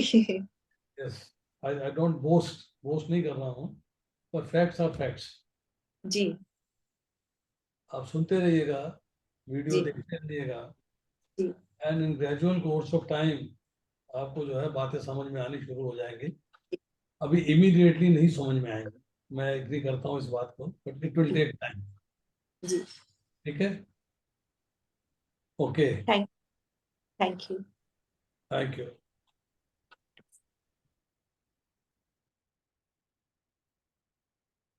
यस, आई डोंट बोस्ट नहीं कर रहा हूँ, पर फैक्ट्स आर फैक्ट्स। जी आप सुनते रहिएगा, वीडियो जी देखते रहिएगा, जी and in gradual course of time आपको जो है बातें समझ में आनी शुरू हो जाएंगी। अभी इमीडिएटली नहीं समझ में आएंगे, मैं एग्री करता हूँ इस बात को, but it will take time. जी ठीक है, okay, thank you. Thank you.